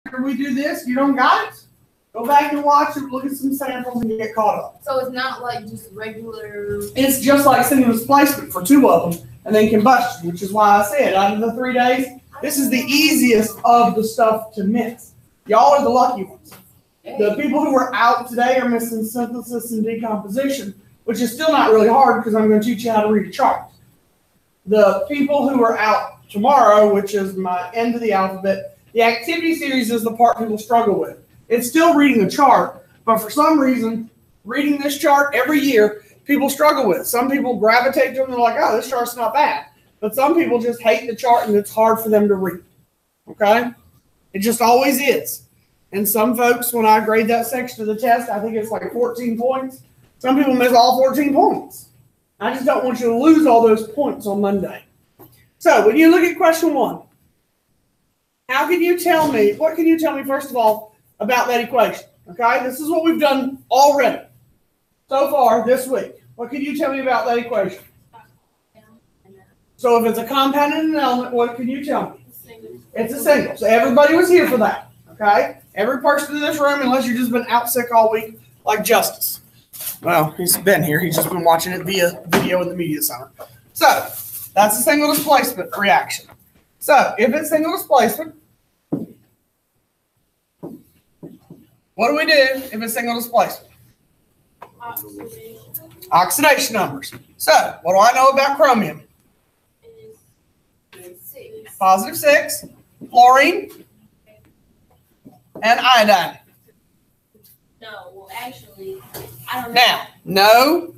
after we do this, you don't got it, go back and watch it, look at some samples, and get caught up. So it's not like just regular. It's just like single displacement for 2 of them, and then combustion, which is why I said out of the 3 days, this is the easiest of the stuff to miss. Y'all are the lucky ones. The people who are out today are missing synthesis and decomposition, which is still not really hard because I'm going to teach you how to read a chart. The people who are out tomorrow, which is my end of the alphabet, the activity series is the part people struggle with. It's still reading a chart, but for some reason, reading this chart every year, people struggle with. Some people gravitate to them and they're like, oh, this chart's not bad. But some people just hate the chart and it's hard for them to read. Okay? It just always is. And some folks, when I grade that section of the test, I think it's like 14 points. Some people miss all 14 points. I just don't want you to lose all those points on Monday. So when you look at question 1, how can you tell me, what can you tell me first of all about that equation? Okay, this is what we've done already so far this week. What can you tell me about that equation? So if it's a compound and an element, what can you tell me? It's a single. So everybody was here for that. Okay? Every person in this room, unless you've just been out sick all week, like Justice. Well, he's been here. He's just been watching it via video in the media center. So that's a single displacement reaction. So if it's single displacement, what do we do if it's single displacement? Oxidation numbers. So what do I know about chromium? Positive 6, fluorine, and iodine. No, well, actually, I don't know. Now, no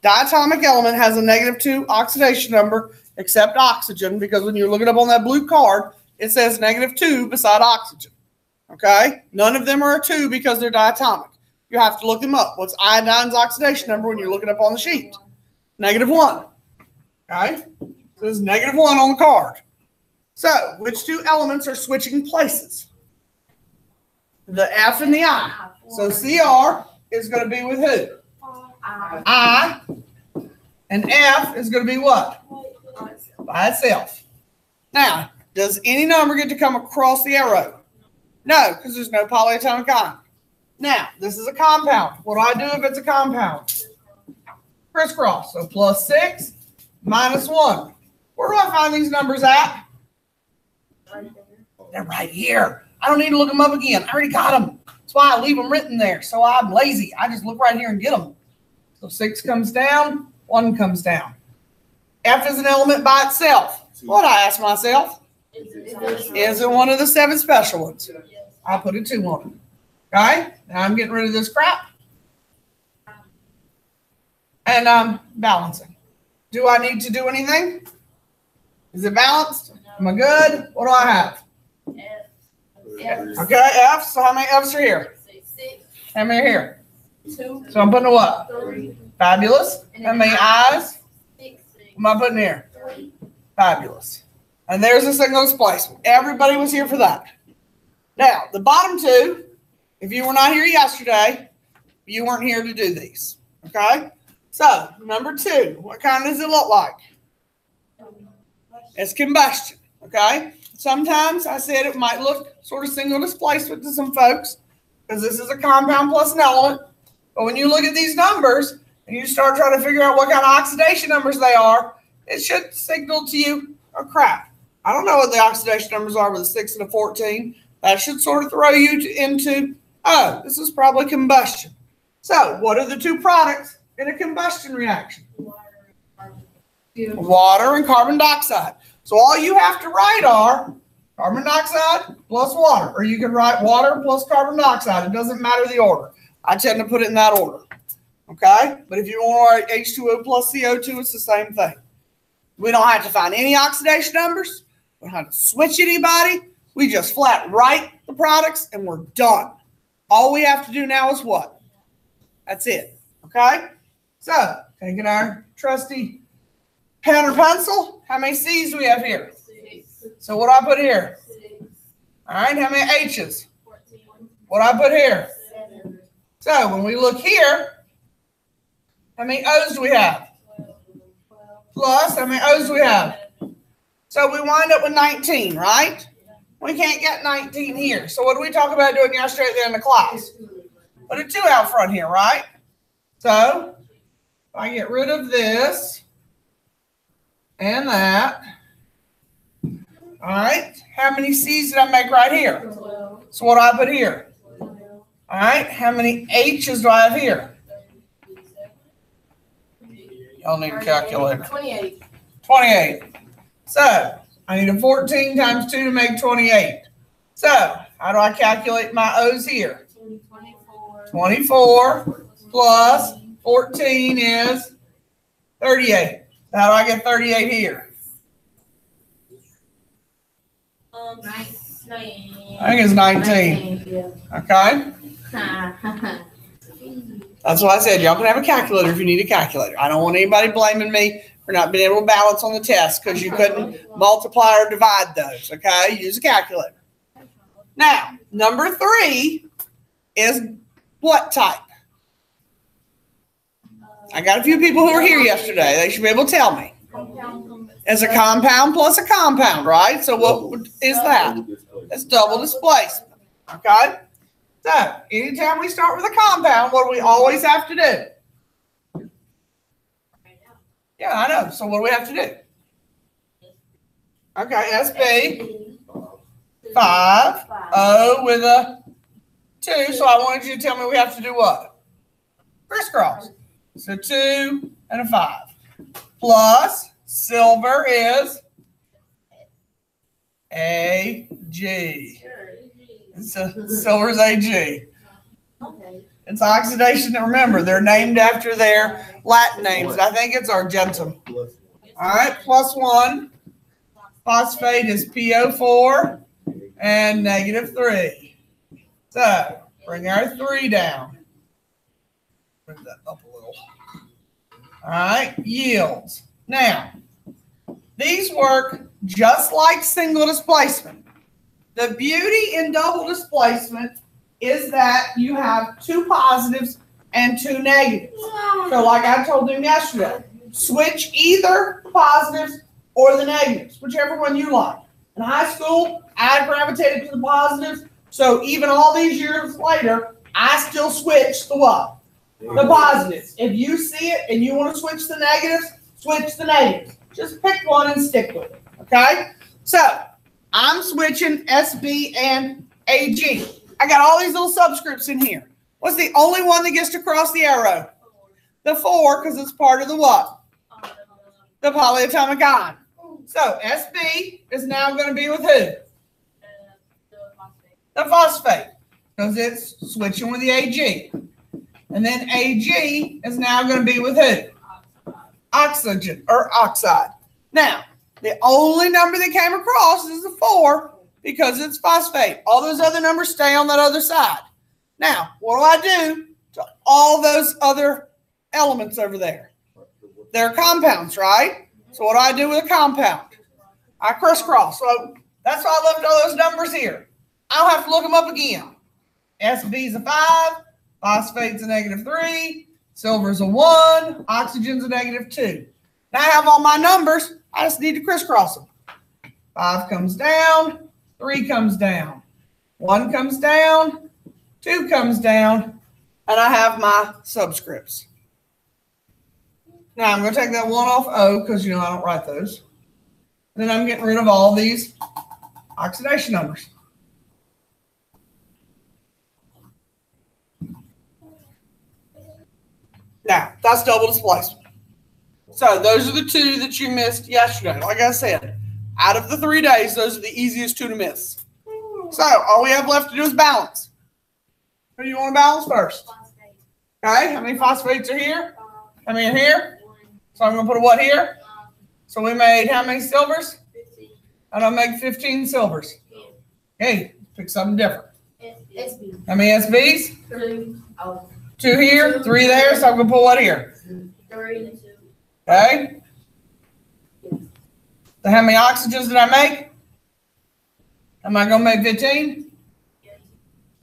diatomic element has a -2 oxidation number except oxygen, because when you look it up on that blue card, it says -2 beside oxygen. Okay? None of them are a 2 because they're diatomic. You have to look them up. What's iodine's oxidation number when you look it up on the sheet? -1. Okay? So there's -1 on the card. So, which 2 elements are switching places? The F and the I. So Cr is going to be with who? I. And F is going to be what? By itself. Now, does any number get to come across the arrow? No, because there's no polyatomic ion. Now, this is a compound. What do I do if it's a compound? Crisscross. So +6, -1. Where do I find these numbers at? They're right here. I don't need to look them up again. I already got them. That's why I leave them written there. So I'm lazy. I just look right here and get them. So 6 comes down, 1 comes down. F is an element by itself. What I ask myself? Is it one of the 7 special ones? I put a 2 on it. Okay? Now I'm getting rid of this crap. And I'm balancing. Do I need to do anything? Is it balanced? Am I good? What do I have? Okay, F. So how many F's are here? 6. How many are here? 2. So I'm putting a what? 3. Fabulous. How many I's? 6. What am I putting here? 3. Fabulous. And there's a single displacement. Everybody was here for that. Now, the bottom 2, if you were not here yesterday, you weren't here to do these. Okay? So, number 2, what kind does it look like? It's combustion. Okay? Sometimes I said it might look sort of single displacement to some folks because this is a compound plus an element. But when you look at these numbers and you start trying to figure out what kind of oxidation numbers they are, it should signal to you, oh crap, I don't know what the oxidation numbers are with a 6 and a 14. That should sort of throw you into, oh, this is probably combustion. So what are the 2 products in a combustion reaction? Water and carbon dioxide. So all you have to write are carbon dioxide plus water. Or you can write water plus carbon dioxide. It doesn't matter the order. I tend to put it in that order. Okay? But if you want to write H2O plus CO2, it's the same thing. We don't have to find any oxidation numbers. We don't have to switch anybody. We just flat write the products and we're done. All we have to do now is what? That's it. Okay? So, taking our trusty pen or pencil. How many C's do we have here? 6. So what do I put here? 6. All right, how many H's? 14. What do I put here? 7. So when we look here, how many O's do we have? 12. Plus, how many O's do we have? So we wind up with 19, right? We can't get 19 here. So what did we talk about doing yesterday at the end of class? Put a 2 out front here, right? So if I get rid of this and that, all right, how many C's did I make right here? 12. So what do I put here? 12. All right, how many H's do I have here? Y'all need a calculator. 28. 28. So I need a 14 times 2 to make 28. So how do I calculate my O's here? 24. 24 plus 14 is 38. How do I get 38 here? 19. I think it's 19. Yeah. Okay. That's why I said y'all can have a calculator if you need a calculator. I don't want anybody blaming me for not being able to balance on the test because you couldn't multiply or divide those. Okay, use a calculator. Now, number 3 is what type? I got a few people who were here yesterday. They should be able to tell me. It's a compound plus a compound, right? So what is that? It's double displacement. Okay? So, anytime we start with a compound, what do we always have to do? Yeah, I know. So what do we have to do? Okay, SB, 5, O with a 2. So I wanted you to tell me we have to do what? Crisscross. So 2 and a 5. Plus silver is AG. Silver's AG. Okay. It's oxidation. Remember, they're named after their Latin names. I think it's argentum. All right, plus 1. Phosphate is PO4 and -3. So bring our 3 down. Bring that up a little. All right, yields. Now, these work just like single displacement. The beauty in double displacement is that you have 2 positives and 2 negatives. So like I told them yesterday, switch either the positives or the negatives, whichever one you like. In high school, I gravitated to the positives, so even all these years later, I still switch the what? The positives. If you see it and you want to switch the negatives, switch the negatives. Just pick one and stick with it, okay? So I'm switching SB and AG. I got all these little subscripts in here. What's the only one that gets to cross the arrow? The 4, because it's part of the what? The polyatomic ion. So SB is now going to be with who? The phosphate, because it's switching with the AG. And then AG is now going to be with who? Oxygen or oxide. Now, the only number that came across is the 4 because it's phosphate. All those other numbers stay on that other side. Now, what do I do to all those other elements over there? They're compounds, right? So what do I do with a compound? I crisscross. So that's why I left all those numbers here. I don't have to look them up again. SB is a 5, phosphate's a -3, silver's a 1, oxygen's a -2. Now I have all my numbers. I just need to crisscross them. 5 comes down, 3 comes down, 1 comes down, 2 comes down, and I have my subscripts. Now I'm going to take that 1 off O because, you know, I don't write those. Then I'm getting rid of all these oxidation numbers. Now, that's double displacement. So those are the 2 that you missed yesterday. Like I said, out of the 3 days, those are the easiest 2 to miss. So all we have left to do is balance. Who do you want to balance first? Okay, how many phosphates are here? How many are here? So I'm going to put a what here? So we made how many silvers? 15. And I'll make 15 silvers. Hey, pick something different. SB. How many SBs? 3. Oh. 2 here, 3 there. So I'm going to put what here? 3 and 2. Okay. So how many oxygens did I make? Am I going to make 15?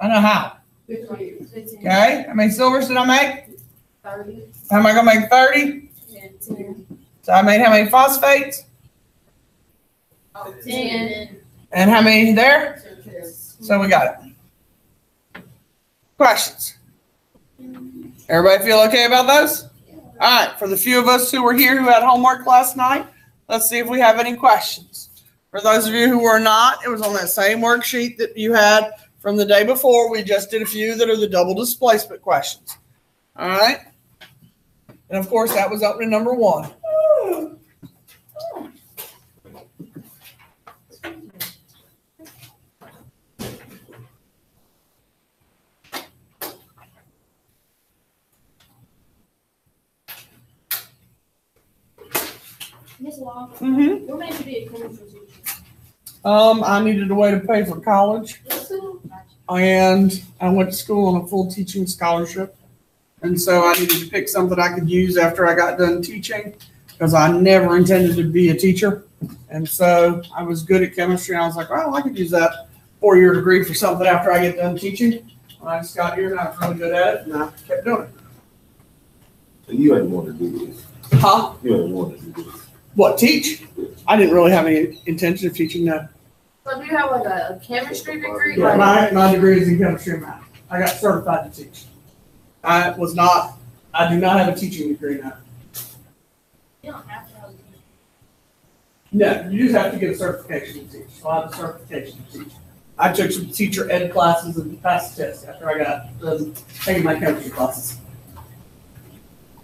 I know how. 15. Okay. How many silvers did I make? 30. How am I going to make 30? 10. So I made how many phosphates? 10. And how many there? So we got it. Questions? Everybody feel okay about those? All right, for the few of us who were here who had homework last night, let's see if we have any questions. For those of you who were not, it was on that same worksheet that you had from the day before. We just did a few that are the double displacement questions. All right. And of course, that was up to number 1. Miss Law, Mm-hmm. what made you be a chemistry teacher? I needed a way to pay for college, and I went to school on a full teaching scholarship. And so I needed to pick something I could use after I got done teaching, because I never intended to be a teacher. And so I was good at chemistry, and I was like, well, I could use that 4-year degree for something after I get done teaching. And I just got here, and I was really good at it, and I kept doing it. So you ain't want to do this. Huh? You ain't want to do this. What, teach? I didn't really have any intention of teaching, no. So do you have like a chemistry degree? Yeah, my degree is in chemistry and math. I got certified to teach. I do not have a teaching degree now. You don't have to have a teacher. No, you just have to get a certification to teach. So I have a certification to teach. I took some teacher ed classes and passed the test after I got done taking my chemistry classes.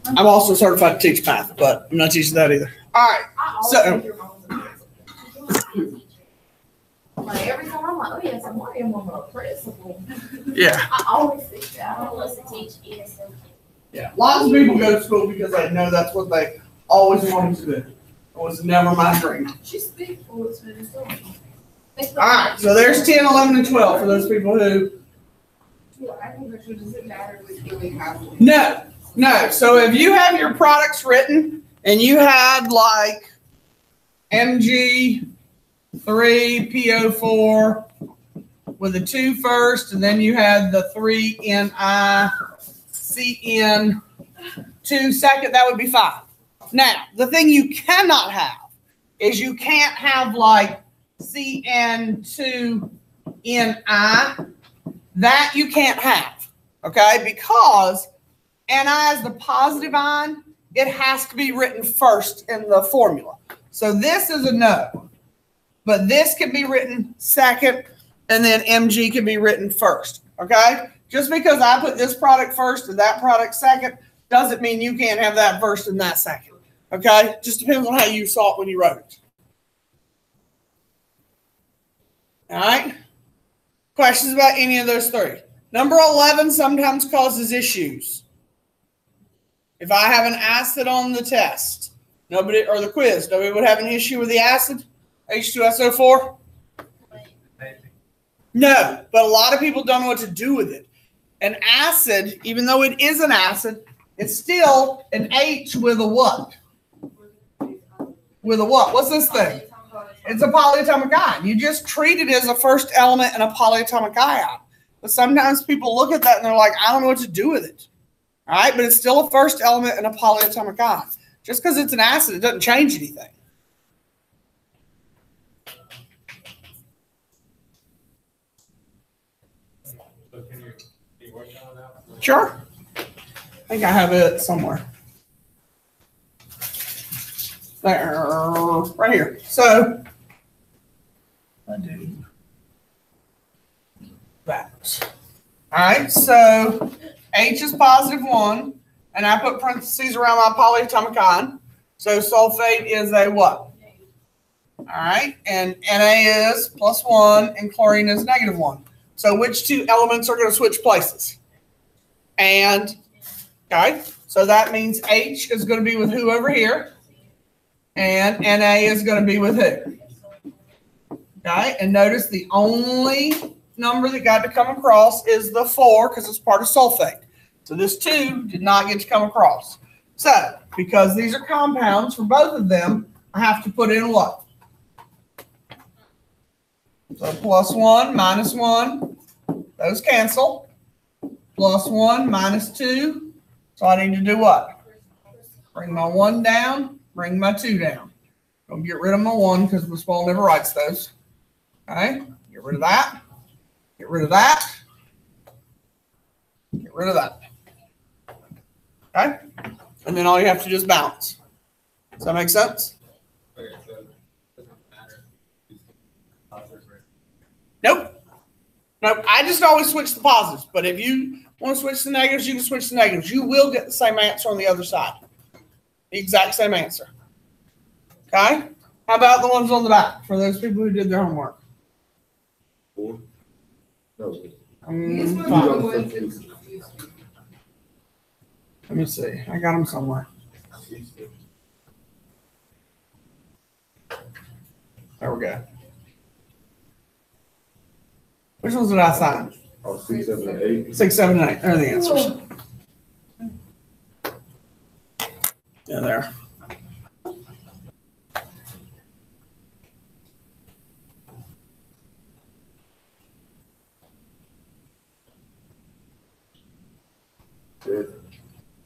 I'm also certified to teach math, but I'm not teaching that either. All right. I always So- think your mom's a principal. Like every time I'm like, oh yes, I'm your mom a principal. Yeah. I always think that. I don't want to teach ESL. Yeah. Lots of people go to school because they know that's what they always wanted to do. It was never my dream. She speaks for us, man. So. All right. So there's 10, 11, and 12 for those people who. Agriculture doesn't matter with doing halfway. No. So if you have your products written and you had like MG3, PO4 with a 2 first, and then you had the 3NI, CN2 second, that would be fine. Now, the thing you cannot have is you can't have like CN2NI. That you can't have, okay? Because NI is the positive ion, it has to be written first in the formula. So this is a no, but this can be written second, and then MG can be written first, okay? Just because I put this product first and that product second doesn't mean you can't have that first and that second, okay? Just depends on how you saw it when you wrote it. All right? Questions about any of those 3? Number 11 sometimes causes issues. If I have an acid on the test, nobody, or the quiz, nobody would have an issue with the acid, H2SO4? No, but a lot of people don't know what to do with it. An acid, even though it is an acid, it's still an H with a what? With a what? What's this thing? It's a polyatomic ion. You just treat it as a first element in a polyatomic ion. But sometimes people look at that and they're like, I don't know what to do with it. All right, but it's still a first element in a polyatomic ion. Just because it's an acid, it doesn't change anything. So can you work on that? Sure. I think I have it somewhere. There, right here. So, I do that. All right, so H is +1, and I put parentheses around my polyatomic ion. So sulfate is a what? All right, and Na is +1, and chlorine is -1. So which 2 elements are going to switch places? And, okay, so that means H is going to be with who over here? And Na is going to be with who? Okay, and notice the only number that got to come across is the 4 because it's part of sulfate. So this 2 did not get to come across. So, because these are compounds for both of them, I have to put in what? So +1, -1, those cancel. +1, -2. So I need to do what? Bring my 1 down, bring my 2 down. Don't get rid of my 1 because the spell never writes those. Okay, get rid of that. Get rid of that. Get rid of that. Okay, and then all you have to do is balance. Does that make sense? Okay, so it doesn't matter. Positive, right? Nope. Nope. I just always switch the positives. But if you want to switch the negatives, you can switch the negatives. You will get the same answer on the other side. The exact same answer. Okay? How about the ones on the back for those people who did their homework? 4? No. Fine. Let me see. I got them somewhere. There we go. Which ones did I sign? Oh, 6, 7, and 8. 6, 7, and 8. There are the answers. Yeah, there.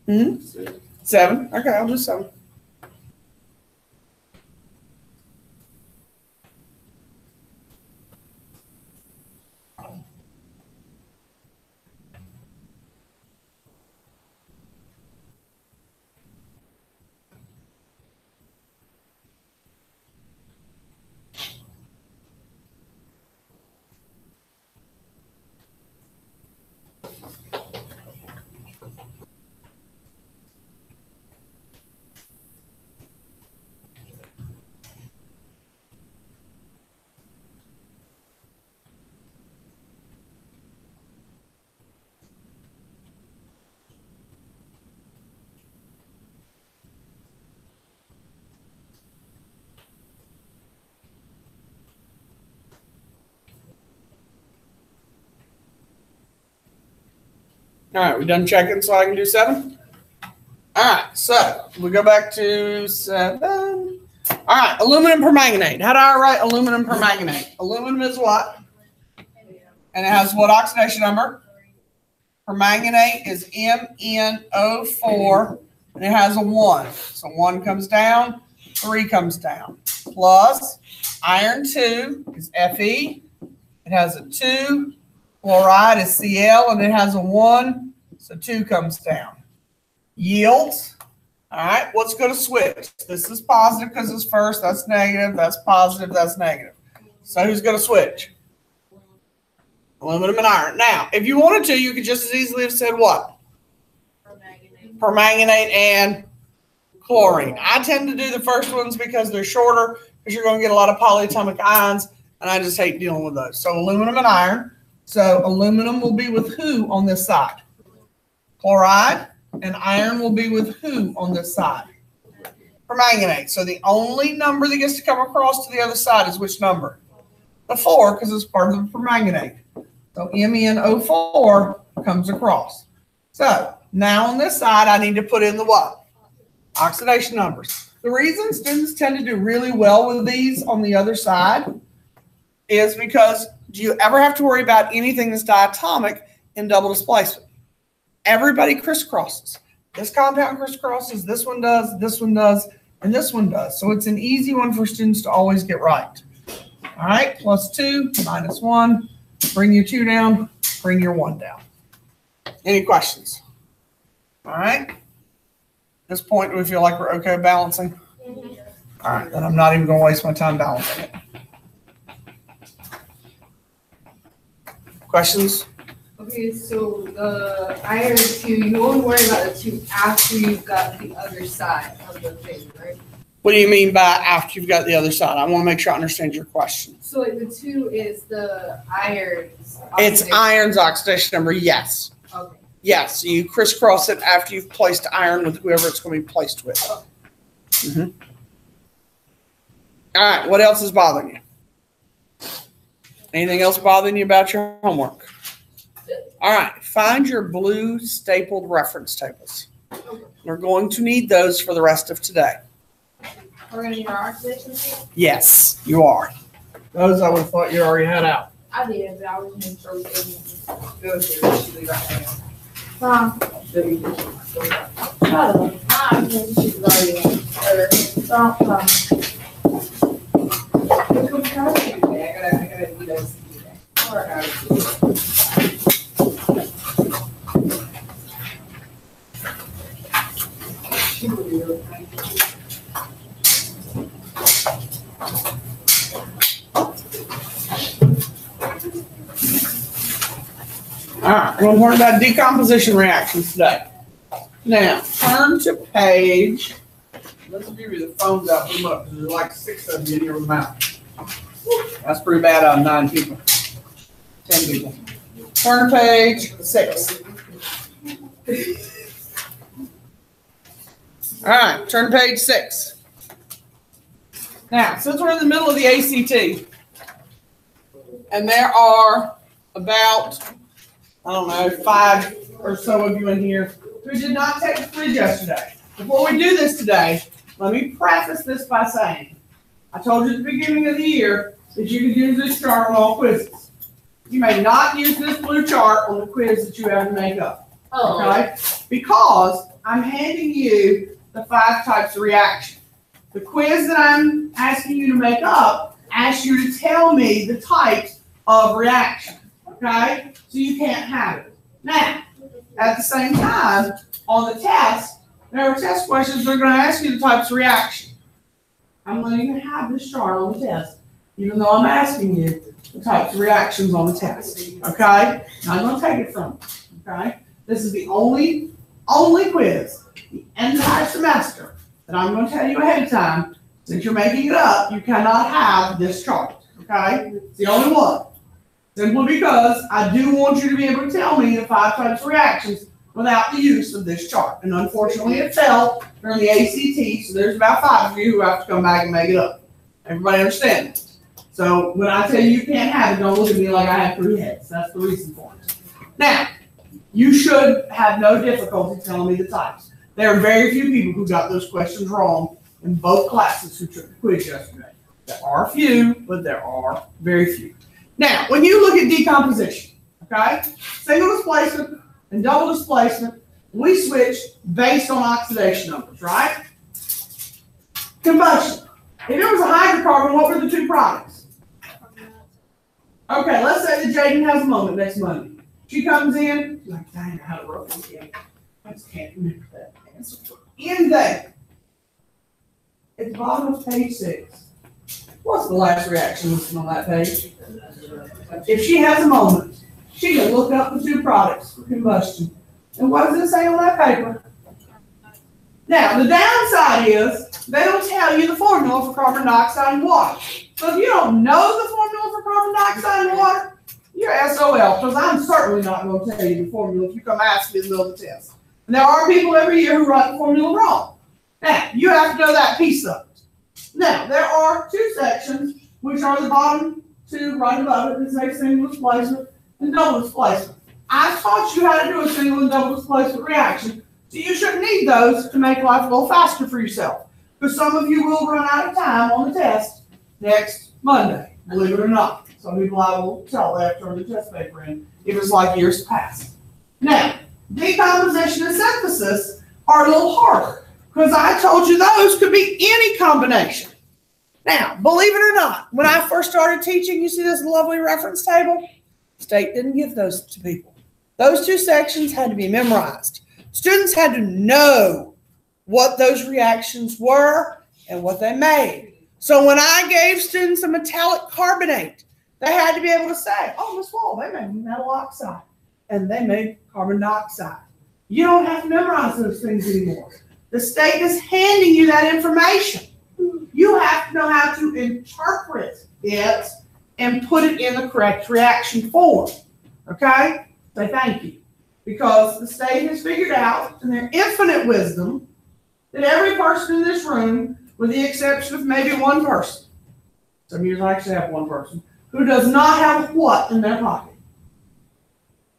Hmm? 7. Okay, I'll do 7. All right, we done checking so I can do 7? All right, so we go back to 7. All right, aluminum permanganate. How do I write aluminum permanganate? Aluminum is what? And it has what oxidation number? Permanganate is MnO4, and it has a 1. So 1 comes down, 3 comes down. Plus iron 2 is Fe. It has a 2. Fluoride is Cl, and it has a 1, so 2 comes down. Yields. All right, what's going to switch? This is positive because it's first. That's negative. That's positive. That's negative. So who's going to switch? Aluminum and iron. Now, if you wanted to, you could just as easily have said what? Permanganate and chlorine. I tend to do the first ones because they're shorter, because you're going to get a lot of polyatomic ions, and I just hate dealing with those. So aluminum and iron. So aluminum will be with who on this side? Chloride. And iron will be with who on this side? Permanganate. So the only number that gets to come across to the other side is which number? The 4, because it's part of the permanganate. So MnO4 comes across. So now on this side, I need to put in the what? Oxidation numbers. The reason students tend to do really well with these on the other side is because do you ever have to worry about anything that's diatomic in double displacement? Everybody crisscrosses. This compound crisscrosses, this one does, and this one does. So it's an easy one for students to always get right. All right, plus 2, minus 1. Bring your 2 down, bring your 1 down. Any questions? All right. At this point, do we feel like we're okay balancing? All right, then I'm not even going to waste my time balancing it. Questions? Okay, so the iron 2, you only worry about the 2 after you've got the other side of the thing, right? What do you mean by after you've got the other side? I want to make sure I understand your question. So like the 2 is the iron's It's oxidation. iron's oxidation number, yes. Okay. Yes, you crisscross it after you've placed iron with whoever it's going to be placed with. Mm-hmm. All right, what else is bothering you? Anything else bothering you about your homework? All right, find your blue stapled reference tables. We're going to need those for the rest of today. We're gonna need our oxidation table? Yes, you are. Those I would have thought you already had out. I did, but I was making sure we didn't Go to it, should we write it Huh? down? Should we just go down? I don't know. My oxidation sheet is already in. So, I gotta do this. All right, we're going to learn about decomposition reactions today. Now, turn to page. Let's give you the phones out. Put them up, 'cause there's like 6 of you in your mouth. That's pretty bad out of 9 people. 10 people. Turn to page 6. All right, turn to page 6. Now, since we're in the middle of the ACT, and there are about, I don't know, 5 or so of you in here who did not take the quiz yesterday. Before we do this today, let me preface this by saying, I told you at the beginning of the year that you could use this chart on all quizzes. You may not use this blue chart on the quiz that you have to make up. Okay? Because I'm handing you the 5 types of reaction. The quiz that I'm asking you to make up asks you to tell me the types of reaction. Okay? So you can't have it. Now, at the same time, on the test, there are test questions that are going to ask you the types of reaction. I'm letting you have this chart on the test, even though I'm asking you the types of reactions on the test. Okay? Not going to take it from you. Okay? This is the only quiz the entire semester that I'm going to tell you ahead of time. Since you're making it up, you cannot have this chart. Okay? It's the only one. Simply because I do want you to be able to tell me the 5 types of reactions without the use of this chart. And unfortunately, it fell during the ACT, so there's about 5 of you who have to come back and make it up. Everybody understand? So when I tell you you can't have it, don't look at me like I have 3 heads. That's the reason for it. Now, you should have no difficulty telling me the types. There are very few people who got those questions wrong in both classes who took the quiz yesterday. There are a few, but there are very few. Now, when you look at decomposition, okay, single displacement and double displacement, we switch based on oxidation numbers, right? Combustion. If it was a hydrocarbon, what were the 2 products? Okay, let's say that Jaden has a moment next Monday. She comes in, she's like, dang, I had a rough weekend. I just can't remember that answer. In there, at the bottom of page 6, what's the last reaction listed on that page? If she has a moment, she can look up the 2 products for combustion. And what does it say on that paper? Now, the downside is they don't tell you the formula for carbon dioxide and water. So if you don't know the formula for carbon dioxide and water, you're SOL, because I'm certainly not going to tell you the formula if you come ask me in the middle of the test. And there are people every year who write the formula wrong. Now, you have to know that piece of it. Now, there are 2 sections, which are the bottom 2 right above it, that say single displacement and double displacement. I've taught you how to do a single and double displacement reaction, so you shouldn't need those to make life a little faster for yourself. Because some of you will run out of time on the test next Monday, believe it or not. Some people I will tell they have to turn the test paper in if it's like years past. Now, decomposition and synthesis are a little harder because I told you those could be any combination. Now, believe it or not, when I first started teaching, you see this lovely reference table? State didn't give those to people. Those 2 sections had to be memorized. Students had to know what those reactions were and what they made. So when I gave students a metallic carbonate, they had to be able to say, oh, Miss Wall, they made metal oxide and they made carbon dioxide. You don't have to memorize those things anymore. The state is handing you that information. You have to know how to interpret it and put it in the correct reaction form. Okay? Say thank you. Because the state has figured out, in their infinite wisdom, that every person in this room, with the exception of maybe 1 person, some of you actually have 1 person, who does not have what in their pocket?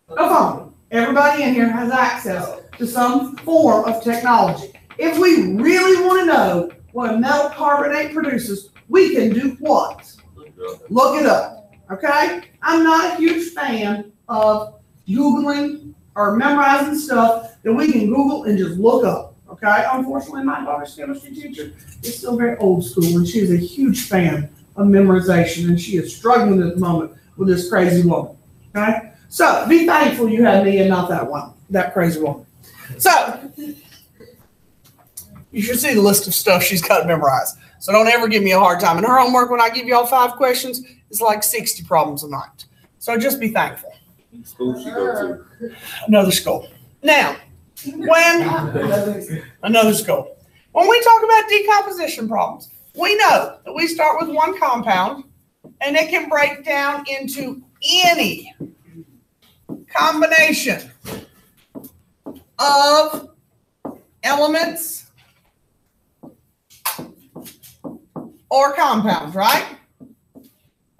A phone. Everybody in here has access to some form of technology. If we really want to know what a metal carbonate produces, we can do what? Look it up. Okay? I'm not a huge fan of Googling or memorizing stuff that we can Google and just look up. Okay? Unfortunately, my daughter's chemistry teacher is still very old school, and she's a huge fan of memorization, and she is struggling at the moment with this crazy woman. Okay? So be thankful you had me and not that one, that crazy woman. So you should see the list of stuff she's got to memorize. So don't ever give me a hard time. And her homework, when I give y'all 5 questions, is like 60 problems a night. So just be thankful. School she go to. Another school. Now, another school. When we talk about decomposition problems, we know that we start with one compound and it can break down into any combination of elements or compounds, right?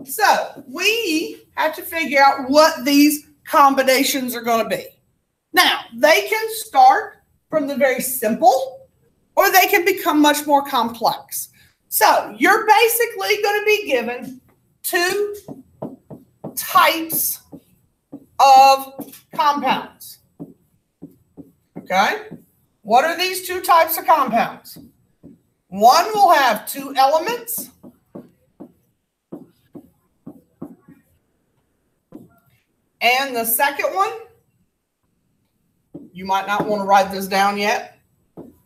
So we have to figure out what these combinations are going to be. Now, they can start from the very simple, or they can become much more complex. So you're basically going to be given 2 types of compounds. Okay? What are these 2 types of compounds? One will have 2 elements. And the second one, you might not want to write this down yet,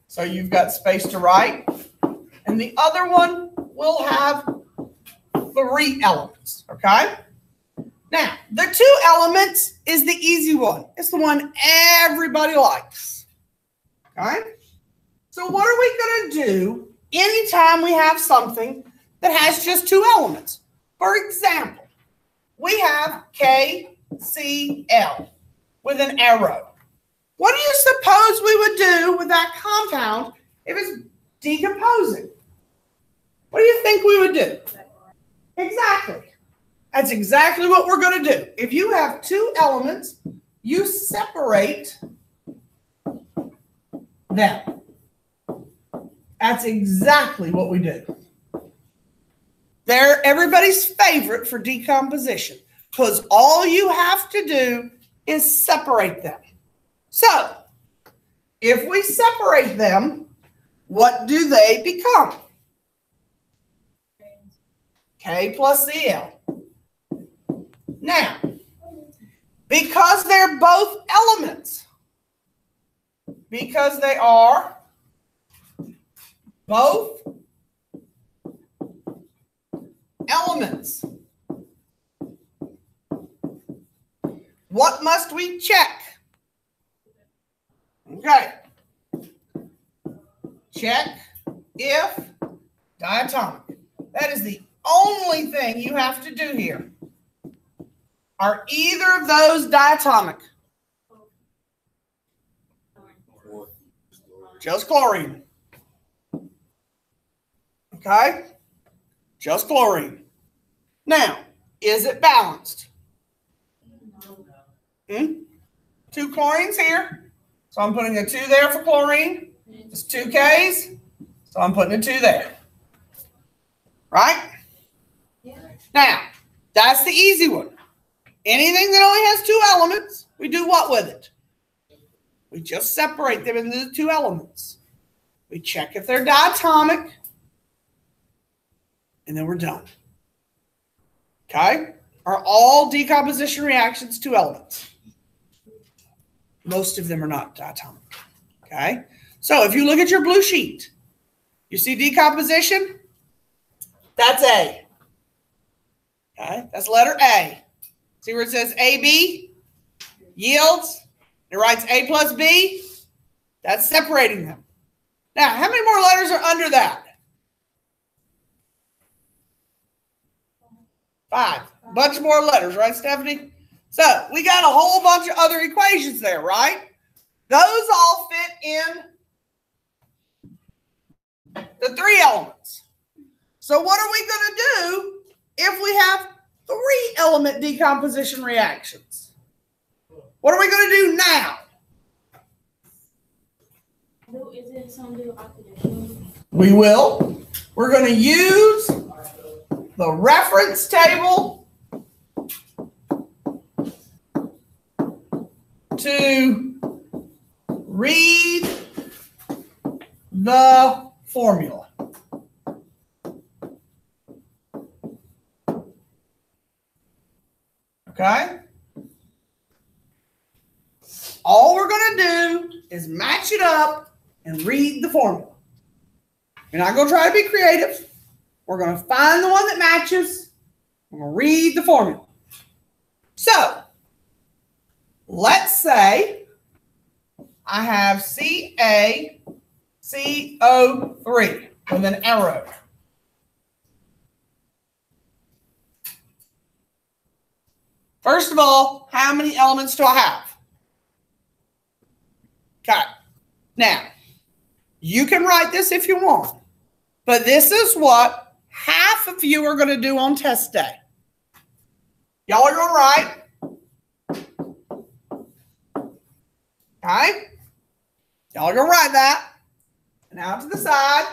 so you've got space to write. And the other one will have 3 elements, okay? Now, the 2 elements is the easy one. It's the one everybody likes, okay? So what are we going to do anytime we have something that has just 2 elements? For example, we have KCl with an arrow. What do you suppose we would do with that compound if it's decomposing? What do you think we would do? Exactly. That's exactly what we're going to do. If you have 2 elements, you separate them. That's exactly what we do. They're everybody's favorite for decomposition because all you have to do is separate them. So, if we separate them, what do they become? K plus Cl. Now, because they're both elements, because they are both elements, what must we check? Okay. Check if diatomic. That is the only thing you have to do here. Are either of those diatomic? Just chlorine. Okay? Just chlorine. Now, is it balanced? 2 chlorines here. So I'm putting a 2 there for chlorine. It's 2 Ks. So I'm putting a 2 there. Right? Yeah. Now, that's the easy one. Anything that only has 2 elements, we do what with it? We just separate them into the 2 elements. We check if they're diatomic, and then we're done. Okay? Are all decomposition reactions 2 elements? Most of them are not diatomic. Okay? So if you look at your blue sheet, you see decomposition? That's A. Okay? That's letter A. See where it says AB? Yields? It writes A plus B? That's separating them. Now, how many more letters are under that? 5. Bunch more letters, right, Stephanie? So we got a whole bunch of other equations there, right? Those all fit in the 3 elements. So what are we going to do if we have 3-element decomposition reactions? What are we going to do now? Is it something about the We will. We're going to use the reference table to read the formula. Okay? All we're going to do is match it up and read the formula. You're not going to try to be creative. We're going to find the one that matches. We're going to read the formula. So, let's say I have CaCO3 with an arrow. First of all, how many elements do I have? Okay. Now, you can write this if you want, but this is what half of you are going to do on test day. Y'all are going to write. Okay? Y'all are going to write that. And out to the side,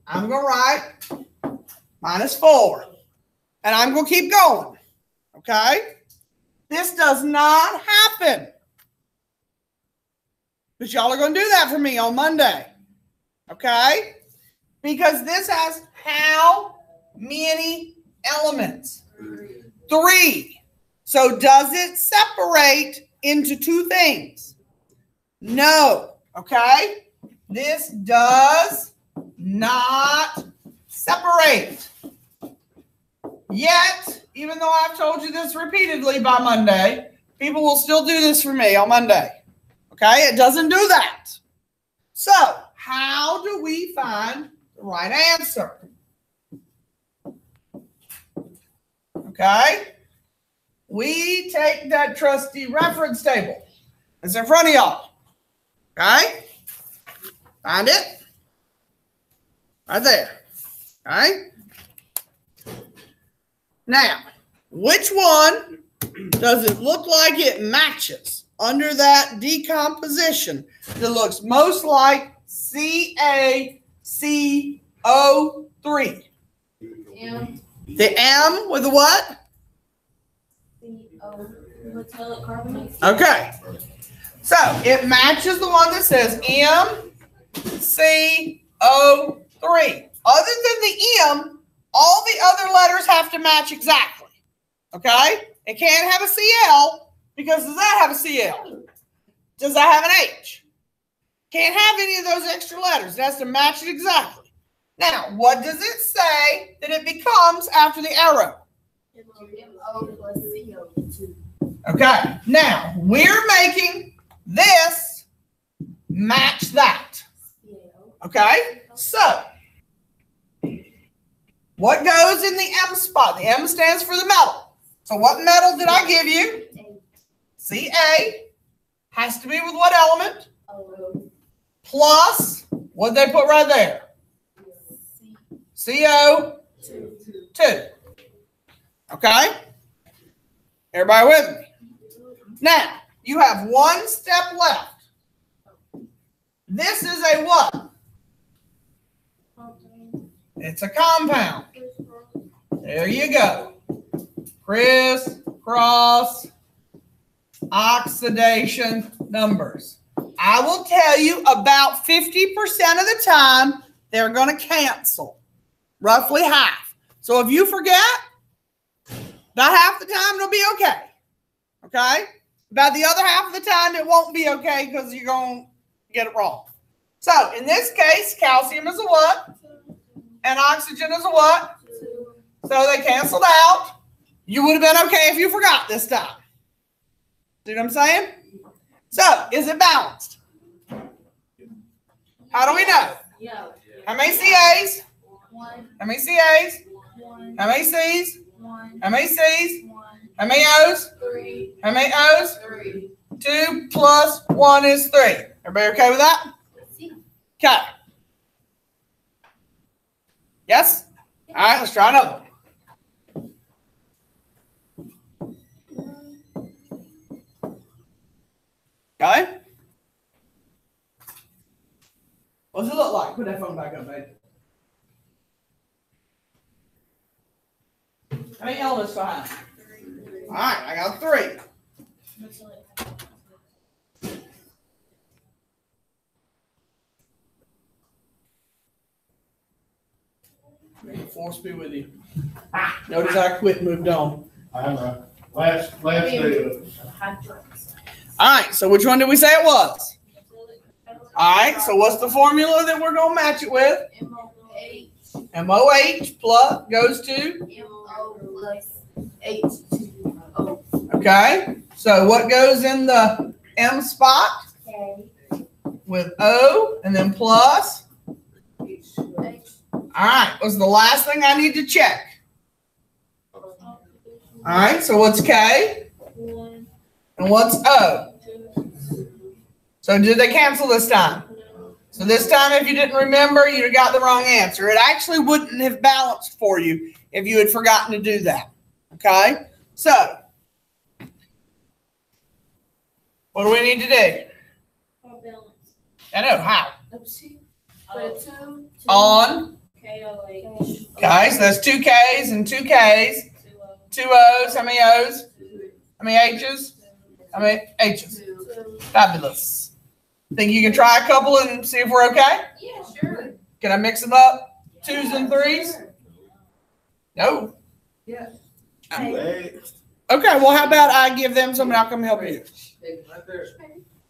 I'm going to write -4. And I'm going to keep going. Okay? This does not happen. But y'all are going to do that for me on Monday. Okay? Because this has how many elements? 3. So does it separate into 2 things? No. Okay? This does not separate. Yet, even though I've told you this repeatedly by Monday, people will still do this for me on Monday. Okay? It doesn't do that. So, how do we find the right answer? Okay? We take that trusty reference table. It's in front of y'all. Okay? Find it. Right there. Okay? Now, which one does it look like it matches under that decomposition that looks most like CaCO3? M. The M with the what? CO, metallic carbonate. Okay. So it matches the one that says MCO3. Other than the M, all the other letters have to match exactly. Okay? It can't have a CL because does that have a CL? Does that have an H? Can't have any of those extra letters. It has to match it exactly. Now, what does it say that it becomes after the arrow? MO plus CO2. Okay. Now, we're making this match that. Okay? So, what goes in the M spot? The M stands for the metal. So what metal did I give you? Ca. Has to be with what element? Plus, what did they put right there? CO2. Okay? Everybody with me? Now, you have one step left. This is a what? It's a compound. There you go. Crisscross oxidation numbers. I will tell you about 50% of the time they're going to cancel. Roughly half. So if you forget, about half the time it'll be okay. Okay? About the other half of the time it won't be okay because you're going to get it wrong. So in this case, calcium is a what? And oxygen is a what? So they canceled out. You would have been okay if you forgot this time. See what I'm saying? So, is it balanced? How do we know? Yeah. How many CAs? 1, How many CAs? 1, How many Cs? 1, How many Cs? 1, How many O's? 3, How many O's? 3. 2 plus 1 is 3. Everybody okay with that? Okay. Yes? All right, let's try another one. Okay? What does it look like? Put that phone back up, baby. How many elements do I have? All right, I got 3. May the force be with you. Notice I quit and moved on. I have a Last day. All right, so which one did we say it was? All right, so what's the formula that we're gonna match it with? MOH plus goes to, MO plus H2O. okay? So what goes in the M spot K. with O and then plus? All right, what's the last thing I need to check? All right, so what's K and what's O? So did they cancel this time? So this time, if you didn't remember, you'd have got the wrong answer. It actually wouldn't have balanced for you if you had forgotten to do that. Okay? So, what do we need to do? I know, how? On. KOH. Okay, so that's 2 Ks and 2 Ks. 2 O's. How many O's? How many H's? How many H's? Fabulous. Think you can try a couple and see if we're okay? Yeah, sure. Can I mix them up? 2s and 3s? No. Yeah. Okay, well, how about I give them some and I'll come help you? Right there.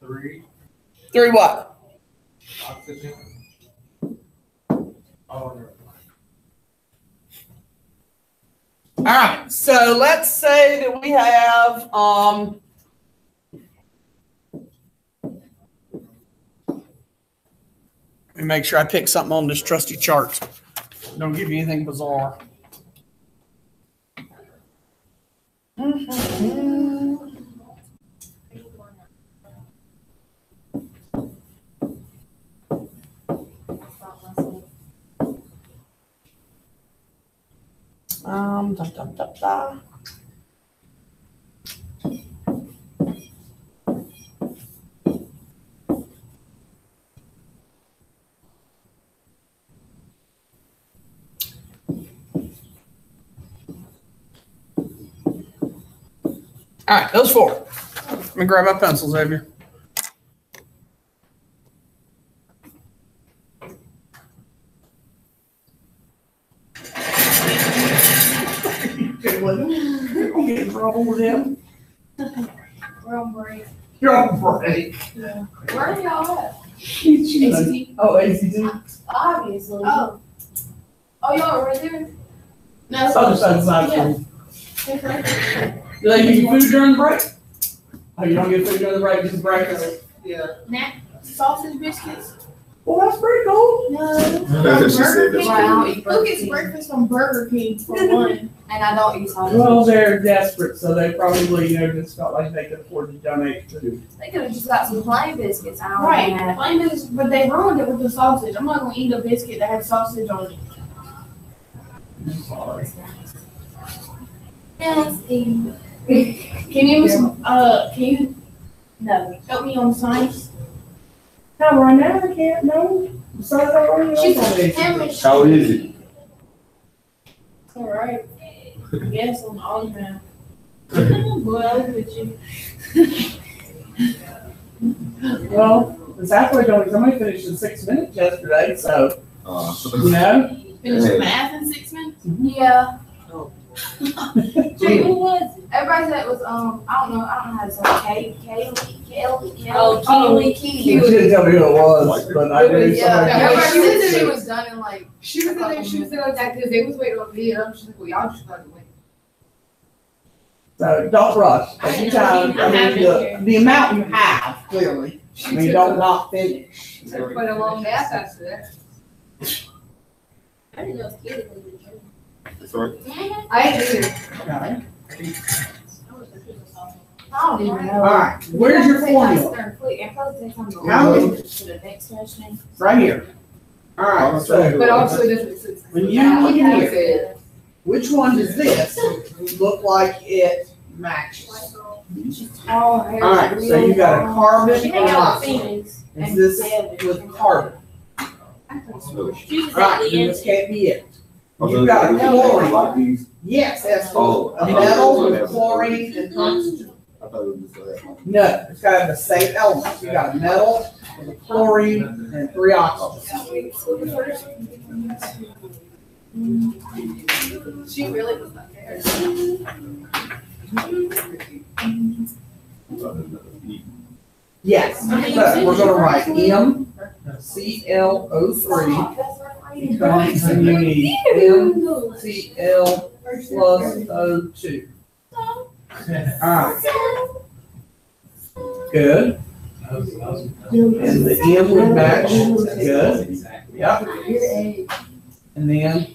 3. 3 what? Oxygen. Oh, no. All right, so let's say that we have, let me make sure I pick something on this trusty chart. Don't give you anything bizarre. Da, da, da, da. All right, those 4. Let me grab my pencils, Xavier. Don't get in trouble with him. We're on break. You're on break. Where are y'all at? ACT. Oh, ACT. Obviously. Oh. Oh, y'all are right there? No. Other side of the side. Do they give you food during the break? Oh, you don't get food during the break, just breakfast? Nah, sausage biscuits. Well, that's pretty cool. No. She said that's Wow. Who gets breakfast from Burger King for one? And I don't eat sausage. Well, they're desperate, so they probably, just felt like they could afford to donate food. They could have just got some plain biscuits. I don't Right, know. plain biscuits, but they ruined it with the sausage. I'm not gonna eat a biscuit that has sausage on it. Yes, Can you no. help me on science? No, right now I can't, no. Besides, I already She's know a something. chemist. How is it? All right. I guess on all now. Well, with you. Well, it's halfway done, somebody finished in 6 minutes yesterday, so, you know. Finish math in 6 minutes? Yeah. Jay, who was it? Everybody said it was I don't know how to say Kelly. Oh, Keely. She didn't tell me who it was, but I knew Yeah, everybody somebody. said it was done in like, she was there that because they was waiting on me, and I'm just like, well, y'all just gotta wait. So don't rush, take your time, I mean, the amount you have, clearly, I mean, don't not finish. Took quite a long nap after that. I didn't know Keely was in the That's right. I did. Okay. I don't even know. Alright, where's your formula? How many? To the next question. Right here. Alright, so But also it doesn't make sense. when you look in here, here. which one does this look like it matches? Alright, so you got a carbon She or hang out with oxygen. Phoenix. Is this with carbon? She was at Alright, the then end. this can't be it. You've got a chlorine. Like these. Yes, that's Oh, a metal with chlorine and oxygen. I thought it was just like. No, it's got the same elements. You got a metal with a chlorine and 3 oxygen. She really was not there. Yes, but we're gonna write MClO3 becomes, and you need MCl plus O2. Alright, good. And the M would match, good, yep. And then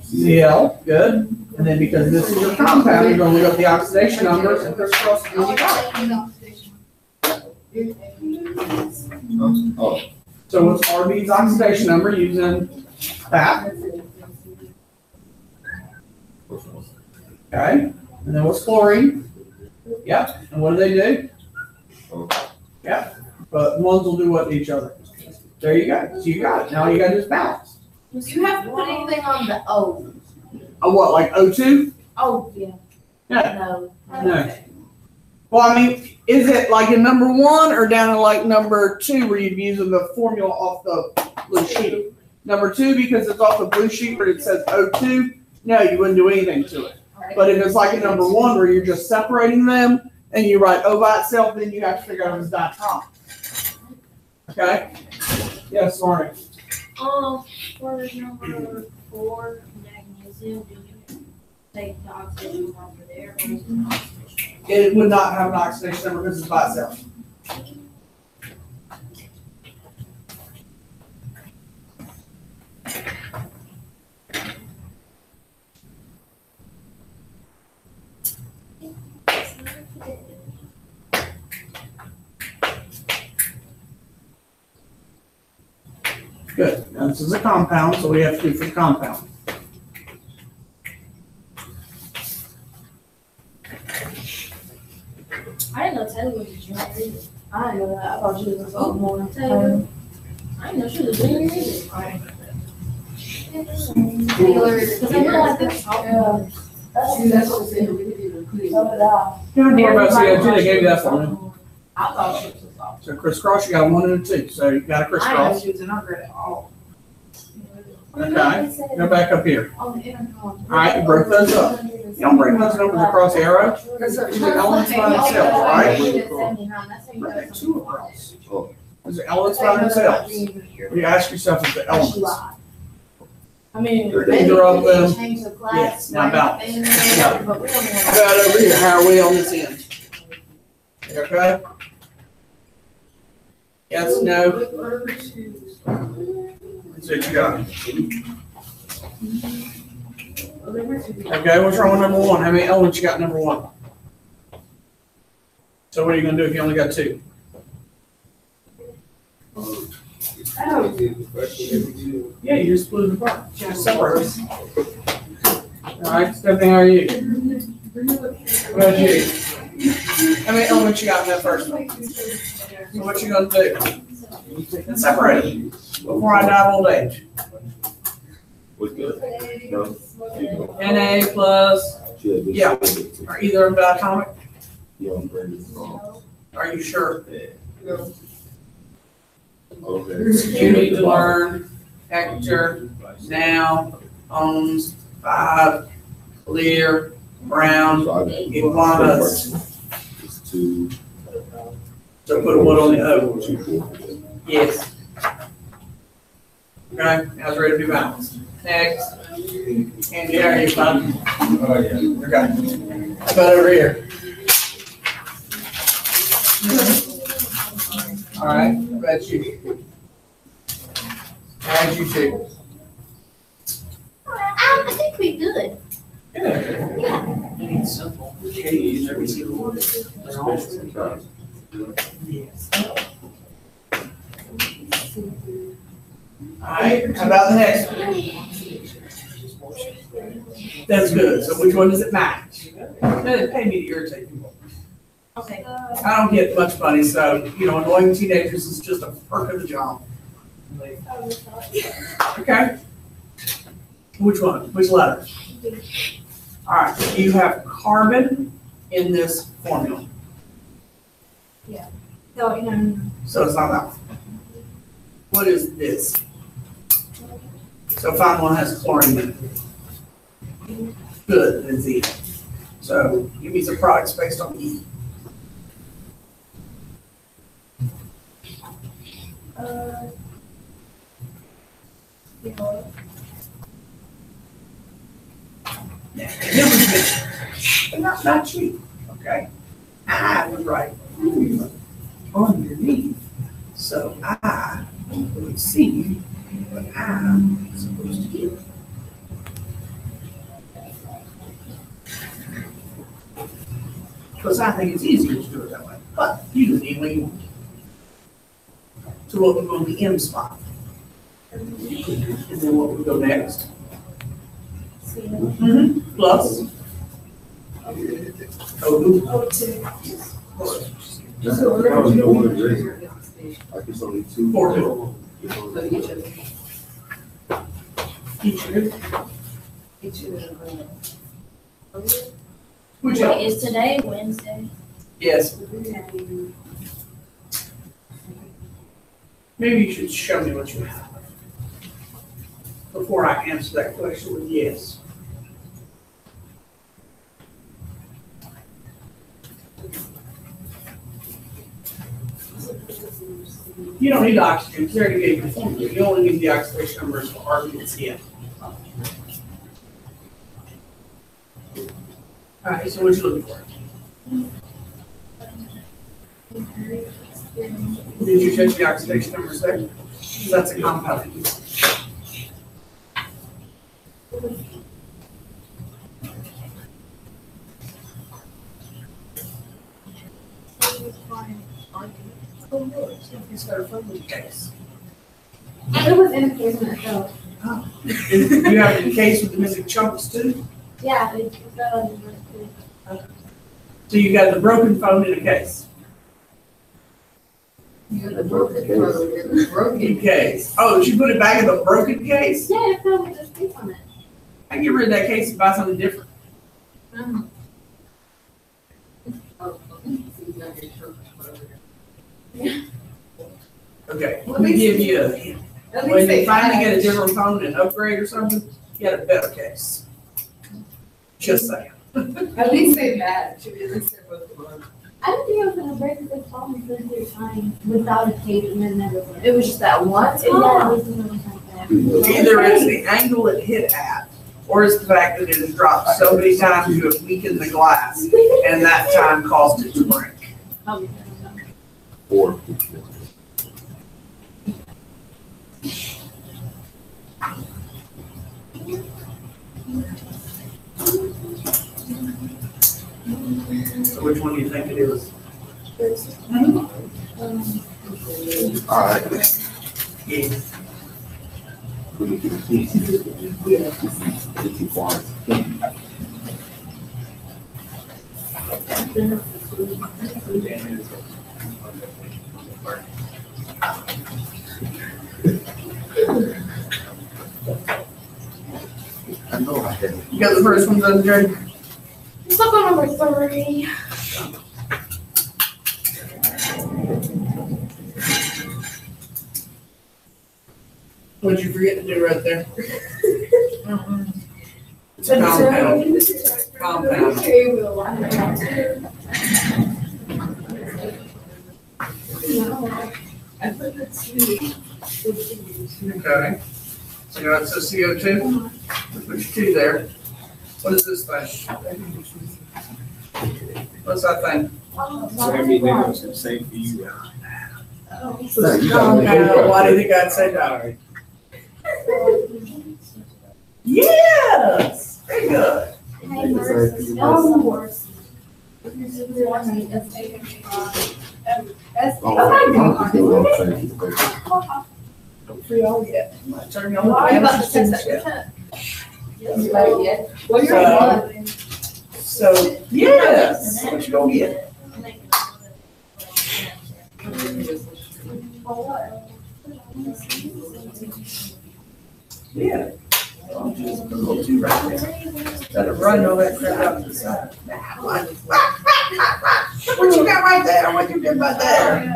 Cl, good. And then because this is a compound, you're gonna look up the oxidation numbers and crisscross and you got it. Oh, So what's RB's oxidation number using that? Okay, and then what's chlorine? Yep, and what do they do? Yep, but ones will do what to each other. There you go, so you got it, now you gotta just balance. Do you have to put anything on the O? Oh, what, like O2? Oh, yeah. Yeah. No. No. Well, I mean, is it like in number 1 or down in like number 2 where you'd be using the formula off the blue sheet? Number 2 because it's off the blue sheet where it says O2, no, you wouldn't do anything to it. But if it's like in number 1 where you're just separating them and you write O by itself, then you have to figure out if it's diatomic. Okay? Yes, Marty. For number 4, magnesium, do you take the oxidation number there, or is it an oxidation? It would not have an oxidation number because it's by itself. Good. Now this is a compound, so we have to do for the compound. I didn't know Taylor was a junior either. I didn't know that. I thought she was a sophomore. Taylor. I didn't know she was a junior either. Because I feel like this sophomore. That's what they really do. You don't worry about CO2, they gave you that for me. I thought she was a sophomore. So crisscross, you got a 1 and a 2, so you got a I didn't know crisscross. she was an undergrad at all. Okay, go back up here. On the intercom. All right, you break those up. You don't bring those numbers across the arrow. These are elements by themselves, right? Bring that 2 across. Those are elements by themselves. You ask yourself if the elements. I mean, Either of them. change the class. Yes, now balance. Yeah. But we don't want How about over here, how are we on this end? Okay? Yes, no? Let's see what you got. Okay, what's wrong with number 1? How many elements you got in number 1? So what are you gonna do if you only got 2? Yeah, you just split it apart. Just separate them. All right, Stephanie, how are you? What about you? How many elements you got in that first one? So what you gonna do? And separate them before I die of old age. what's good? No? Na plus, yeah, are either of them diatomic? Yeah, I'm ready to go. Are you sure? Okay. You need to learn Hector, now, ohms, 5, clear, brown, So I iguanas. It's 2, So put a 1 on the O. 2, 4. Yes. Okay, now it's ready to be balanced. Next. And there you go. Oh, yeah. Okay. How about over here? All right, how about you? How'd you do? I think we good. It's simple. Use every single one. Yes. All right, how about the next one? That's good. So which one does it match? Pay me to irritate people. Okay. I don't get much money, so, annoying teenagers is just a perk of the job. Okay? Which one? Which letter? All right, you have carbon in this formula. So, So it's not that one. What is this? So find one that has chlorine in it. Good, then Z. So give me some products based on E. Yeah, it was good. But not cheap, okay? I was right underneath. So I would see what I'm supposed to get. Because I think it's easier to do it that way. But you do it any way you want. So what would go on the M spot? And then what would go next? Plus. That's, I don't know what it is. Like it's only two. Four. It's only- Each year. Which Wait, helps. is today Wednesday? Yes. Maybe you should show me what you have. Before I answer that question with yes. You don't need the oxygen, because I already gave you the formula. You only need the oxidation numbers for R, B, and C. All right, so what you looking for? Did you check the oxidation numbers there? That's a compound. He's got a funny case. It was in a case in itself. You have a case with the missing chunks too? Yeah, it's So you got the broken phone in a case? Broken case. Oh, she put it back in the broken case? Yeah, it fell with this piece on it. I can get rid of that case and buy something different. Okay, let me give you a hint. When you finally get a different phone and upgrade or something, you get a better case. Just saying. At least say that. Should we at least say both of them? I didn't think I was gonna break this phone for the time without a case and then never went. It was just that one Yeah, time. it was really like that. Either it's the angle it hit at, or it's the fact that it has dropped so many times you have weakened the glass, and that time caused it to break. Four. So which one do you think it is? All right. Yeah. We can do pieces. It's equal. I know I had. You got the first one done, Jerry? Let's look on number 3. What'd you forget to do right there? It's a compound. Compound. Okay. So you got the CO2? Put your 2 there. What is this thing? What's that thing? So everything was the same for you. Compound. Why do you think I'd say that? Yes! Very good. Hey, Mercy. Oh, Oh, I'm still on the Don't free all yet. Might turn you on the Why are you about to camera. text that? What So- are you So, yes, what you gonna get? Yeah. I'll just put a little 2 right there. Let it run all that crap out to the side. What you got right there? What you did right there?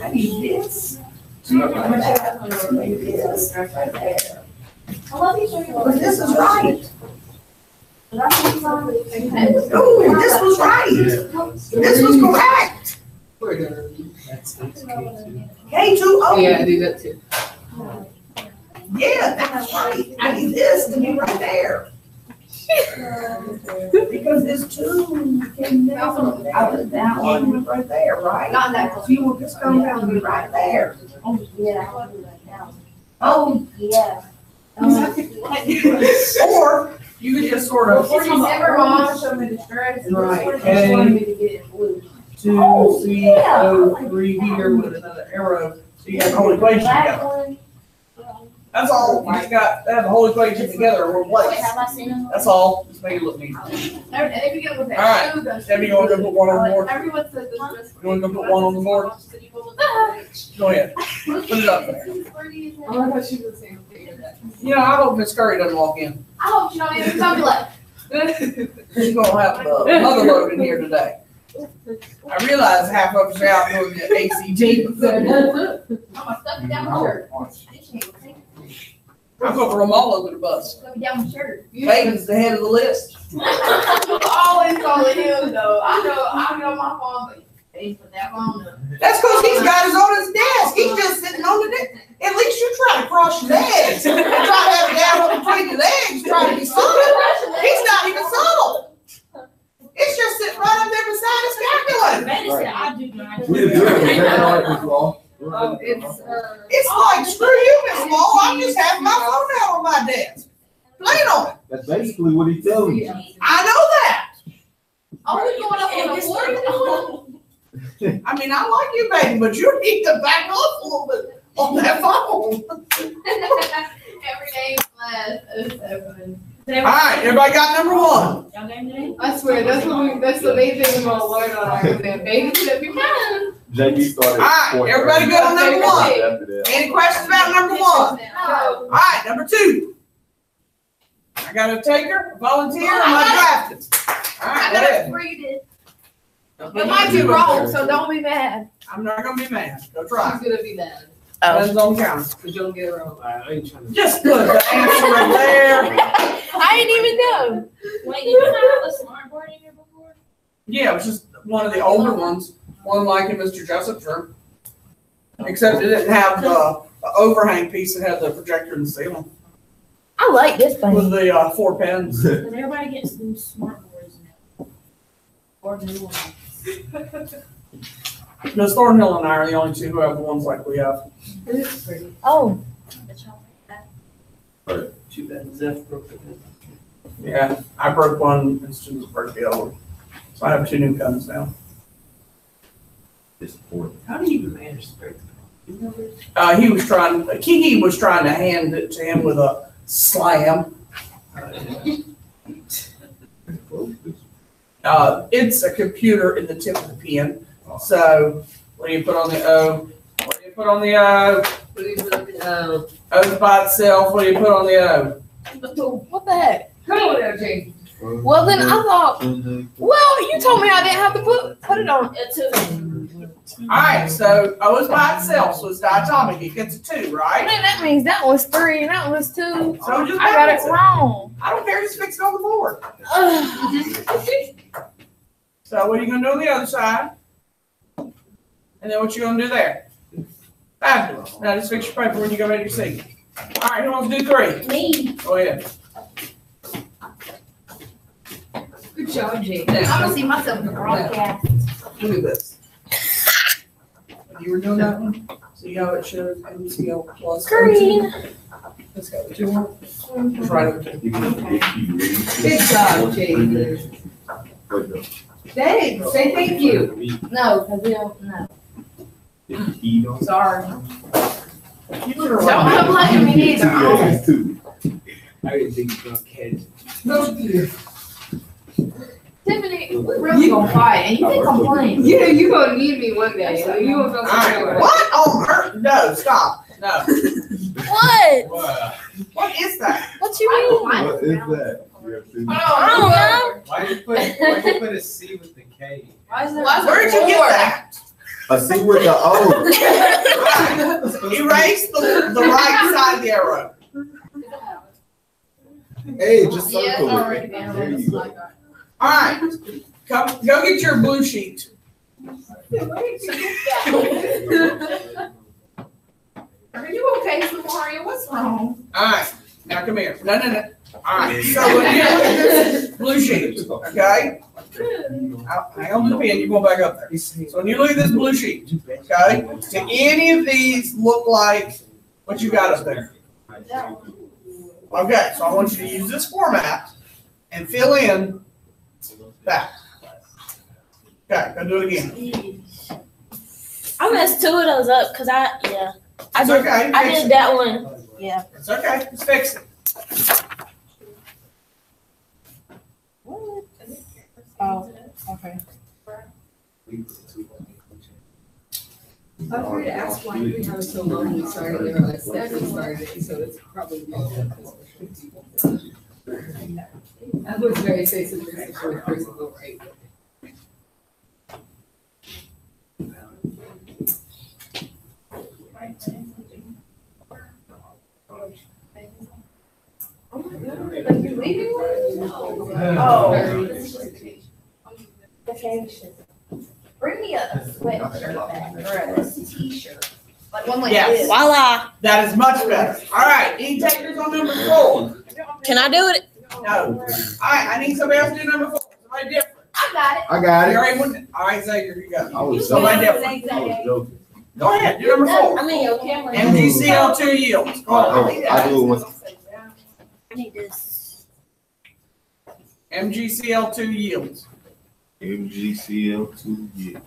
I need this. I love you, Sugar. This is right. But I think it's on the- Ooh, this was right. This was correct. That's K2. K2O. Yeah, I do that too. Yeah, that's right. I need this to be right there. Because this two came down, out of that one was right there, right? Not that So you will just come down and be right there. Oh, yeah, I'll do that now. Oh, Yeah. or you could just sort of. Before you ever mom showed me the stress. Right, Just wanted me to get it in blue. 2, C, O, 3 here with another arrow, so you have the whole equation That together. one. That's all, you just got, to have the whole equation together in one place. Have I seen them? That's all, just make it look neat. And if you get with All right. that shoe, that's. Debbie, you wanna go put one on the board? Everyone said this dress. You wanna go put one on the board? Go ahead, put it up there. Oh, I thought she was the same thing. You know, I hope Miss Curry doesn't walk in. I hope you don't even tell me like. She's gonna have the mother load in here today. I realize half of us are out doing the ACT. I'm gonna stuff it down my shirt. I'm gonna throw them all over the bus. Stuff it down my shirt. Bacon's the head of the list. Always calling him though. I know my phone, but he put that phone up. That's because he's got his on his desk. He's just sitting on the desk. At least you try to cross your legs. Try to have it down up between your legs, try to be subtle. He's not even subtle. It's just sitting right up there beside his calculator. Betty said I do not. We did good. Is that all right, Ms. Law? Oh, It's like, screw you, Miss Law, I'm just having my phone out on my desk. Playing on it. That's basically what he's telling you. I know that. Oh, we going up on the floor? I mean, I like you, baby, but you need to back up a little bit on that phone. Every day in class, it's so funny. All right, everybody got number one. Y'all game today? I swear, that's the main thing we're gonna learn on our exam. Baby, should be fun. JB started. All right, everybody good on number one? After that. Any questions about number one? No. All right, number two. I got a taker, a volunteer, and my drafted. All right, I go gotta ahead. read it. It might be wrong, so don't be mad. I'm not gonna be mad. Go try. She's gonna be mad, Depends on counting. because you'll get it wrong. I ain't trying to. Just put the answer right there. I didn't even know. Wait, you didn't have a smart board in here before? Yeah, it was just one of the older ones, one like in Mr. Jessup's room. Except it didn't have the overhang piece that had the projector in the ceiling I like this with thing. the 4 pens. But everybody gets some smart boards now. Or new ones. Miss Thornhill and I are the only two who have the ones like we have. It is pretty. Oh, But y'all like that. Too bad Zeph broke it. Yeah, I broke one and students broke the other. So I have 2 new pens now. Disappointing. How do you even manage to break it? He was trying, Kiki was trying to hand it to him with a slam. It's a computer in the tip of the pen. So what do you put on the O? What do you put on the O? O's by itself. What do you put on the O? what the heck? Come on there, James. Well, then I thought, well, you told me I didn't have to put it on. It's a. All right, so O is by itself, so it's diatomic. It gets a 2, right? Then that means that was 3 and that was 2. So just I got it balance it. wrong. I don't care. Just fix it on the board. Ugh. So what are you gonna do on the other side? And then what you gonna do there? Fabulous. Now just fix your paper when you go ready to see. All right, who wants to do 3? Me. Go ahead. Good job, James. I'm gonna see myself in the broadcast. Look at this. You were doing that one? See how it shows MCL plus. Green. Let's go. 2 more. Just right over 2. Good job, James. Dang, say thank you. No, because we don't know. Sorry. You were Don't right. come letting me neither. I didn't think you were gonna catch. Tiffany, we're really gonna fight, and you think I'm playing. You know, you gonna need me one day. So you gonna feel All right. sorry. What on earth? No, stop. No. What? Wow. What is that? What you mean? What is that? You ever seen that? I don't know. Why'd you put a C with the K? Why is there? Where did you get that? I see with the O. Erase the right side of the arrow. Hey, just Yeah, it's circle already it. down. There you go. All right, come, go get your blue sheet. Are you okay, Mario? What's wrong? All right, now come here. No. All right, so when you look at this blue sheet, okay? Hang on to the pen, you're going back up there. So when you look at this blue sheet, okay, do any of these look like what you got up there? Okay, so I want you to use this format and fill in that. Okay, go do it again. I messed two of those up because I It's okay. I fix did it. that one. Yeah. It's okay, just fix it. Oh, okay. I was going to ask why you have so long when you started, they were like, Stephanie started, so it's probably. I was very face of the personal, right? Oh my God, like you're leaving one? Oh. Bring me a sweatshirt back or a t-shirt. Like one like Yes. this. Voila. That is much better. All right, any takers on number 4? Can I do it? No. All right, I need somebody else to do number 4. Somebody different. I got it. I got You it. already went. All right, Xavier, you go. I was Somebody joking. different. I was joking. Go ahead, do number 4. I mean, your camera. MgCl2 yields. Go on. I do it once. I need this. MgCl2 yields. MgCl2, yeah.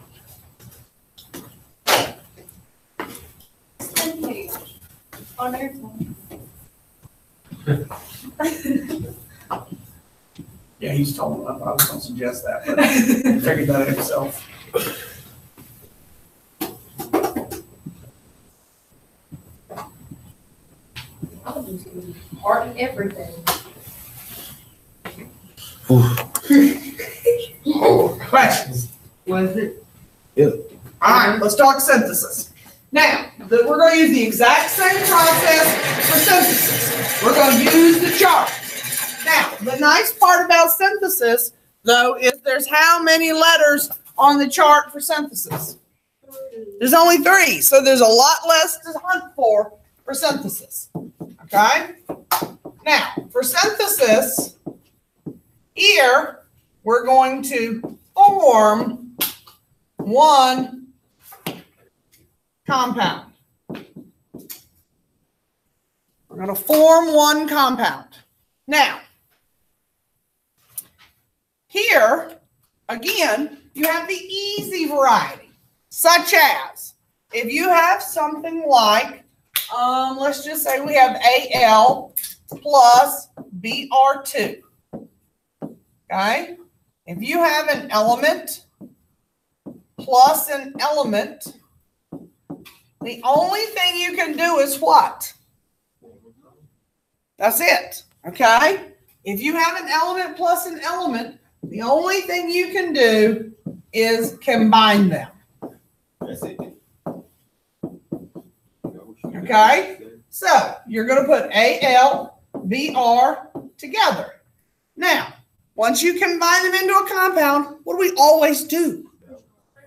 On their phone. Yeah, he's told me. I was going to suggest that, but he figured that out himself. Heart and everything. Oh, Questions? Was it? All right, let's talk synthesis. Now, we're going to use the exact same process for synthesis. We're going to use the chart. Now, the nice part about synthesis, though, is there's how many letters on the chart for synthesis? There's only 3, so there's a lot less to hunt for synthesis. Okay? Now, for synthesis, here, we're going to form one compound. We're going to form one compound. Now, here, again, you have the easy variety, such as if you have something like, let's just say we have Al plus Br2. Okay? If you have an element plus an element, the only thing you can do is what? That's it. Okay? If you have an element plus an element, the only thing you can do is combine them. that's it. Okay? So you're going to put Al, Br together. Now, once you combine them into a compound, what do we always do?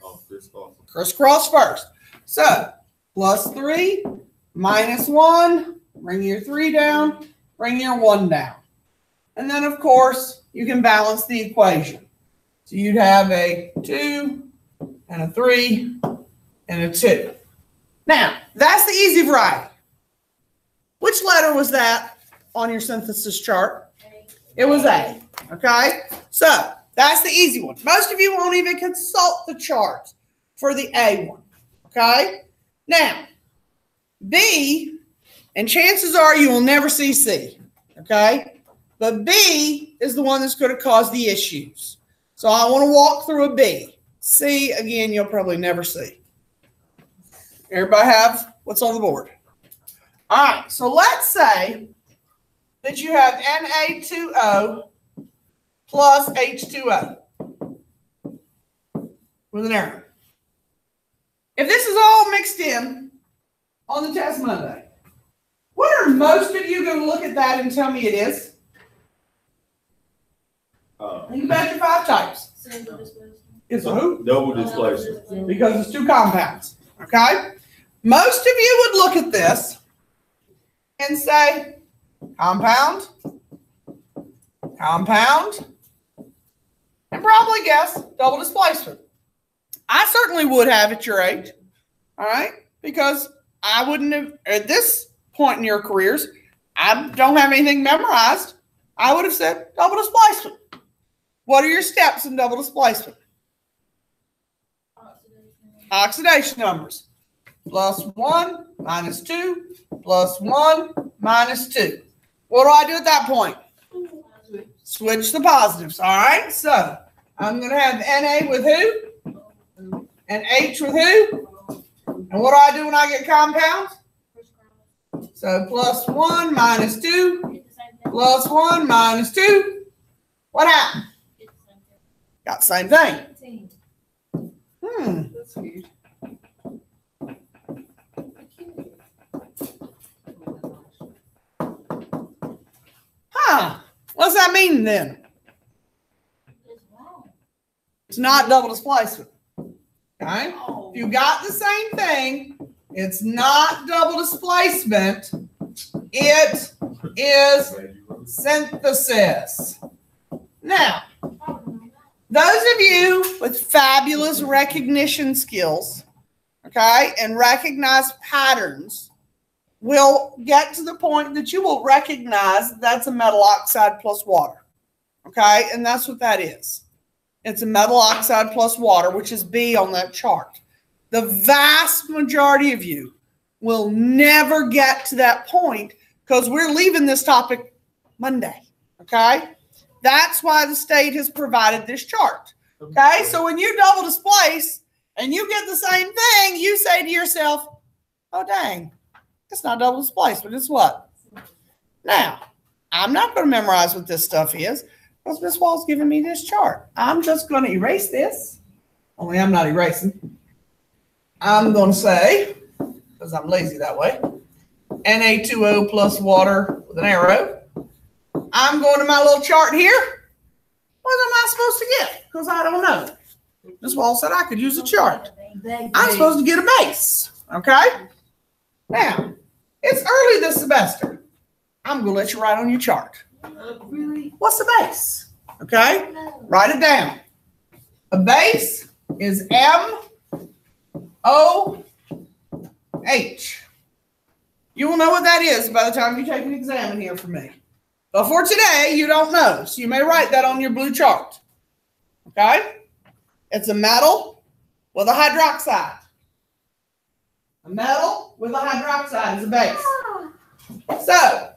Oh, crisscross. Crisscross first. So plus 3, minus 1, bring your 3 down, bring your 1 down. And then, of course, you can balance the equation. So you'd have a 2 and a 3 and a 2. Now, that's the easy variety. Which letter was that on your synthesis chart? It was A. Okay? So that's the easy one. Most of you won't even consult the chart for the A one. Okay? Now, B, and chances are you will never see C. Okay? But B is the one that's going to cause the issues. So I want to walk through a B. C, again, you'll probably never see. Everybody have what's on the board? All right, so let's say that you have Na2O plus H2O with an arrow. if this is all mixed in on the test Monday, what are most of you going to look at that and tell me it is? Think about your 5 types. Single displacement. It's a who? Double displacement. Because it's 2 compounds. Okay? Most of you would look at this and say, compound, compound, and probably guess double displacement. I certainly would have at your age, all right? Because I wouldn't have, at this point in your careers, I don't have anything memorized. I would have said double displacement. What are your steps in double displacement? Oxidation numbers. +1, -2, +1, -2. What do I do at that point? Switch the positives, all right? So I'm going to have Na with who? And H with who? And what do I do when I get compounds? So +1, -2, +1, -2. What happened? Got the same thing. That's weird. Huh. What does that mean then? It's wrong. It's not double displacement. Okay? Oh. If you got the same thing, it's not double displacement. It is synthesis. Now, those of you with fabulous recognition skills, okay, and recognize patterns will get to the point that you will recognize that's a metal oxide plus water, okay, and that's what that is. It's a metal oxide plus water, which is B on that chart. The vast majority of you will never get to that point because we're leaving this topic Monday, okay? That's why the state has provided this chart, okay? So when you double displace and you get the same thing, you say to yourself, oh, dang, it's not double displacement, it's what? Now, I'm not going to memorize what this stuff is because Miss Wall's giving me this chart. I'm just going to erase this, only I'm not erasing. I'm going to say, because I'm lazy that way, Na2O plus water with an arrow. I'm going to my little chart here. What am I supposed to get? Because I don't know. Miss Wall said I could use a chart. I'm supposed to get a base, okay? Now, it's early this semester. I'm going to let you write on your chart. Really? What's the base? Okay? Write it down. A base is MOH. You will know what that is by the time you take an exam in here from me. But for today, you don't know. So you may write that on your blue chart. Okay? It's a metal with a hydroxide. A metal with a hydroxide is a base. So,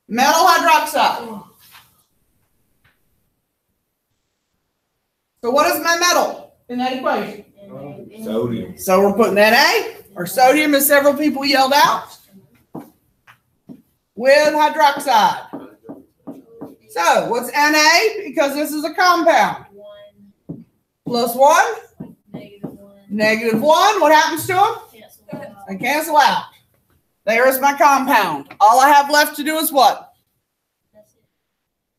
metal hydroxide. So what is my metal in that equation? Sodium. So we're putting Na, or sodium as several people yelled out, with hydroxide. So what's Na? Because this is a compound. +1, -1. What happens to them? They cancel out. There is my compound. All I have left to do is what?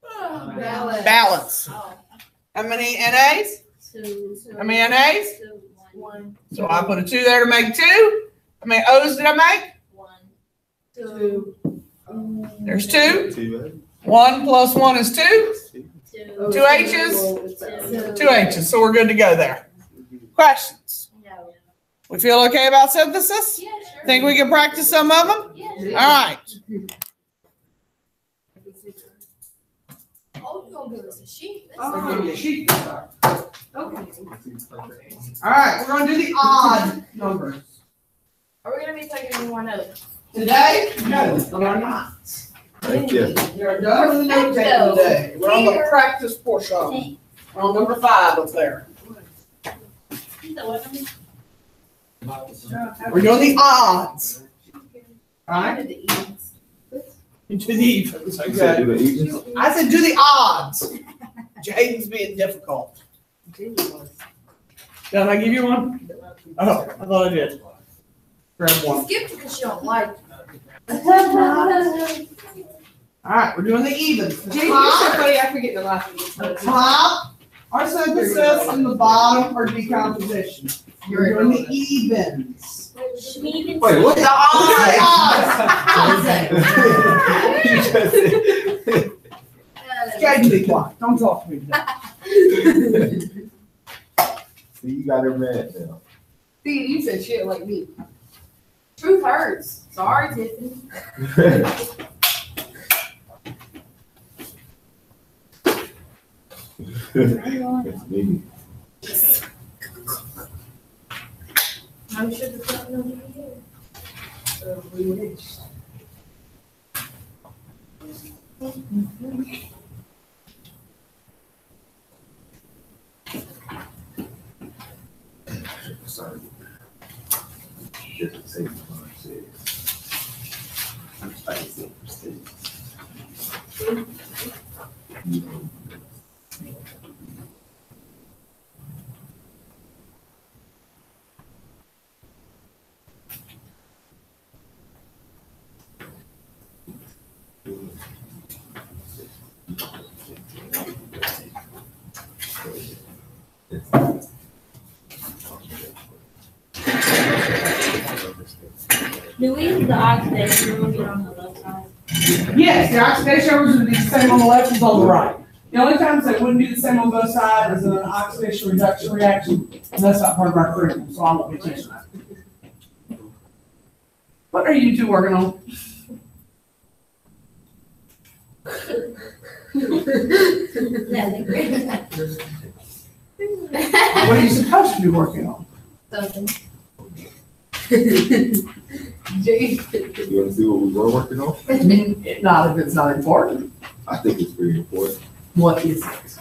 Balance. How many NAs? How many NAs? 1, So I put a 2 there to make 2. How many O's did I make? 1, 2. There's 2. 2. 1 plus 1 is 2. 2, 2 H's, 2 H's. So we're good to go there. Questions? No. We feel okay about synthesis? Yeah, sure. Think we can practice some of them? Yeah. All right. Oh, you're gonna give us a sheet. I'll give you a sheet. All Okay. right, we're going to do the odd numbers. Are we gonna be taking any more notes? Today? No, we're not. Thank you. You're done with the note taking today. We're on the practice portion. We're on number 5 up there. We're doing the odds. All right? You do the evens. You said Okay. do the evens? I said do the odds. Jaden's being difficult. Did I give you one? Oh, I thought I did. Grab one. Skipped it because she don't like. All right, we're doing the evens. The Jay, you're so top, funny, I forget the last the one. top are synthesis and the bottom are decomposition. You're doing the evens. Wait, what? The odds. Jay, be quiet. Don't talk to me today. See, you got it red now. See, you said shit like me. Truth hurts. Sorry, Tiffany. It's me. No sugar, nothing over here. Sorry. Just say what it says. I'm trying to say you know. Do we use the oxidation when we get on the left side? Yes, the oxidation overs would be the same on the left as on the right. The only times they wouldn't be the same on both sides is an oxidation reduction reaction, and that's not part of our curriculum, so I won't be teaching that. What are you two working on? What are you supposed to be working on? Something. Jay. You wanna see what we were working on? Not if it's not important. I think it's pretty important. What is it?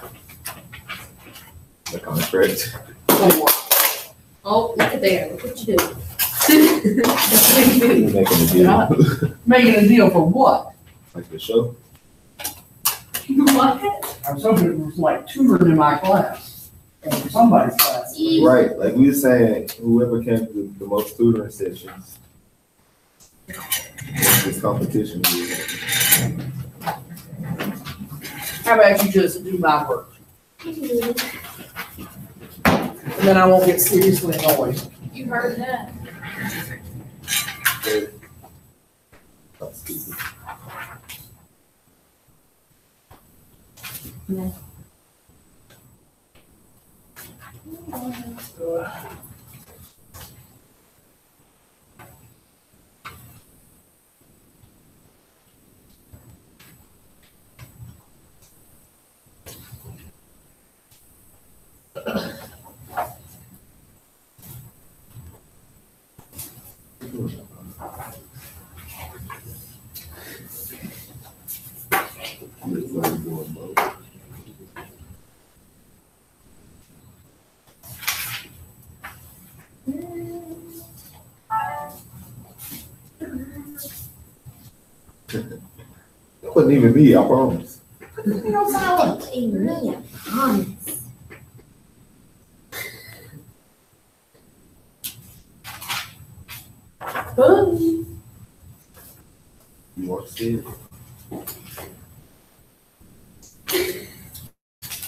The contract. Oh, look at there. Look what you do. We're making a deal. Making a deal for what? Like the show. What? I was hoping it was like tutored in my class, or somebody's class. Right, like we were saying, whoever can do the most tutoring sessions. This competition. How about you just do my work? And then I won't get seriously annoyed. You heard that. It wasn't even me, I promise. You know, silent. Amen. Honest. Boom. You want to see it?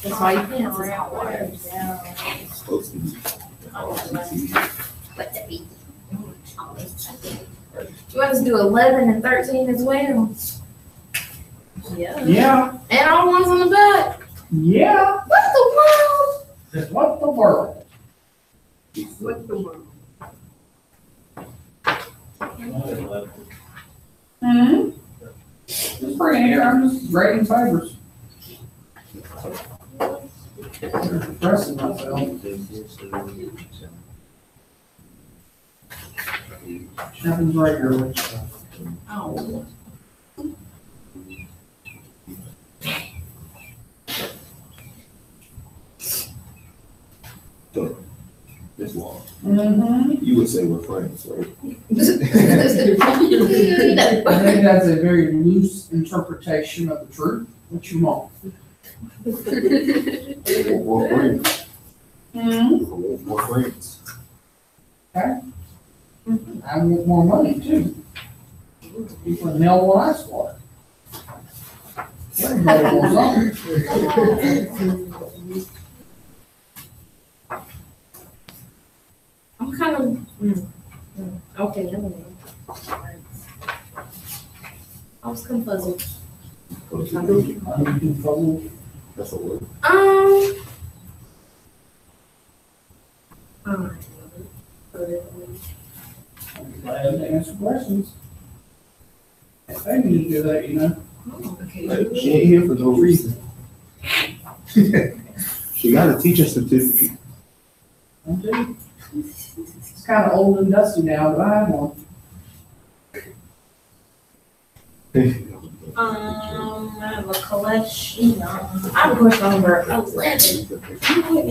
That's why you can't see how water. It's supposed to be. What that be? You want us to do 11 and 13 as well? Yeah. Yeah, And all ones on the back. yeah. What the world? What the world? What the world? Hmm? Just bring it here, I'm just grading favors. Depressing myself. Happens regularly. Oh. This long. Mm-hmm. You would say we're friends, right? I think that's a very loose interpretation of the truth. What you want? We're friends. More friends. I want more money too. People in hell want ice water. Everybody wants something. I'm kind of, okay, never mind. I was confused. That's a word. Alright. Glad to answer questions. If they need to do that, you know. Okay. She ain't here for no reason. She got a teacher certificate. It's kind of old and dusty now, but I have one. I have a collection. I have a question number 11.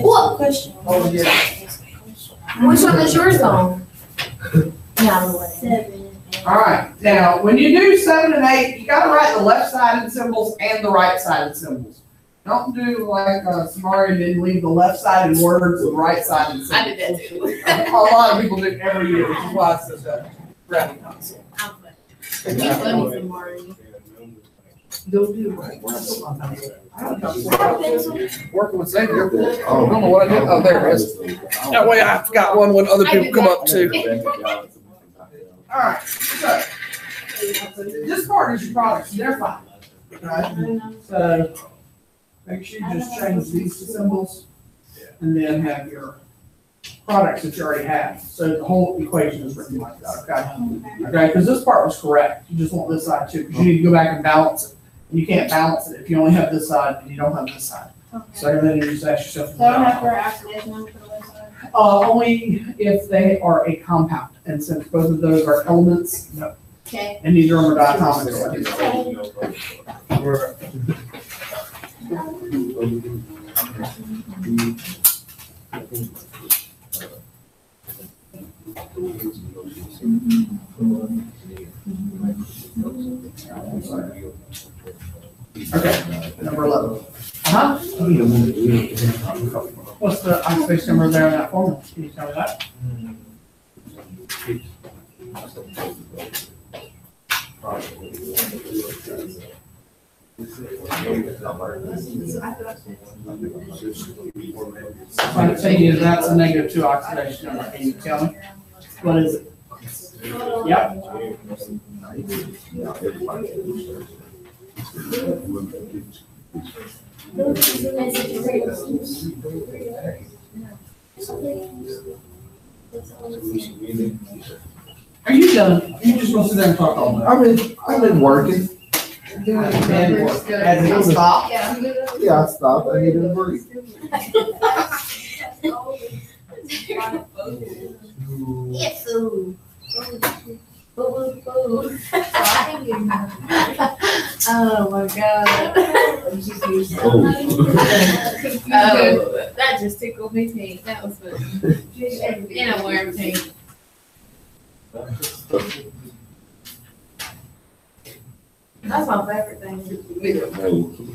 What? Question. Oh, yeah. Which one is yours on? Yeah, 7. All right, now, when you do 7 and 8, you gotta write the left-sided symbols and the right-sided symbols. Don't do like Samari did, leave the left-sided words and right-sided symbols. I did that too. A lot of people do it every year, which is why it's such a rapid concept. Don't do it. Working with Xavier. Oh. I don't know what I did. Oh, there it is. That way I got one when other people come up too. All right, so this part is your products, they're fine. Right? So make sure you just change these to symbols and then have your products that you already have. So the whole equation is written like that, okay? Okay, because this part was correct. You just want this side too, because you need to go back and balance it. And you can't balance it if you only have this side and you don't have this side. So then you just ask yourself. So I don't have to oxidation number for the left side? Only if they are a compound, and since both of those are elements, no. Okay. And neither of them are diatomic. Okay, number 11. Uh-huh. What's the oxidation number there in that formula? Can you tell me that? I'm saying is that's a -2 oxidation number. Can you tell me? What is it? Yep. Are you done? You just gonna sit there and talk all night? I've been working. As it is. Stop. Yeah, I stopped. I needed a break. Yes, ooh. Oh my god. Oh, that just tickled me pink. That was funny. And I'm wearing pink. That's my favorite thing.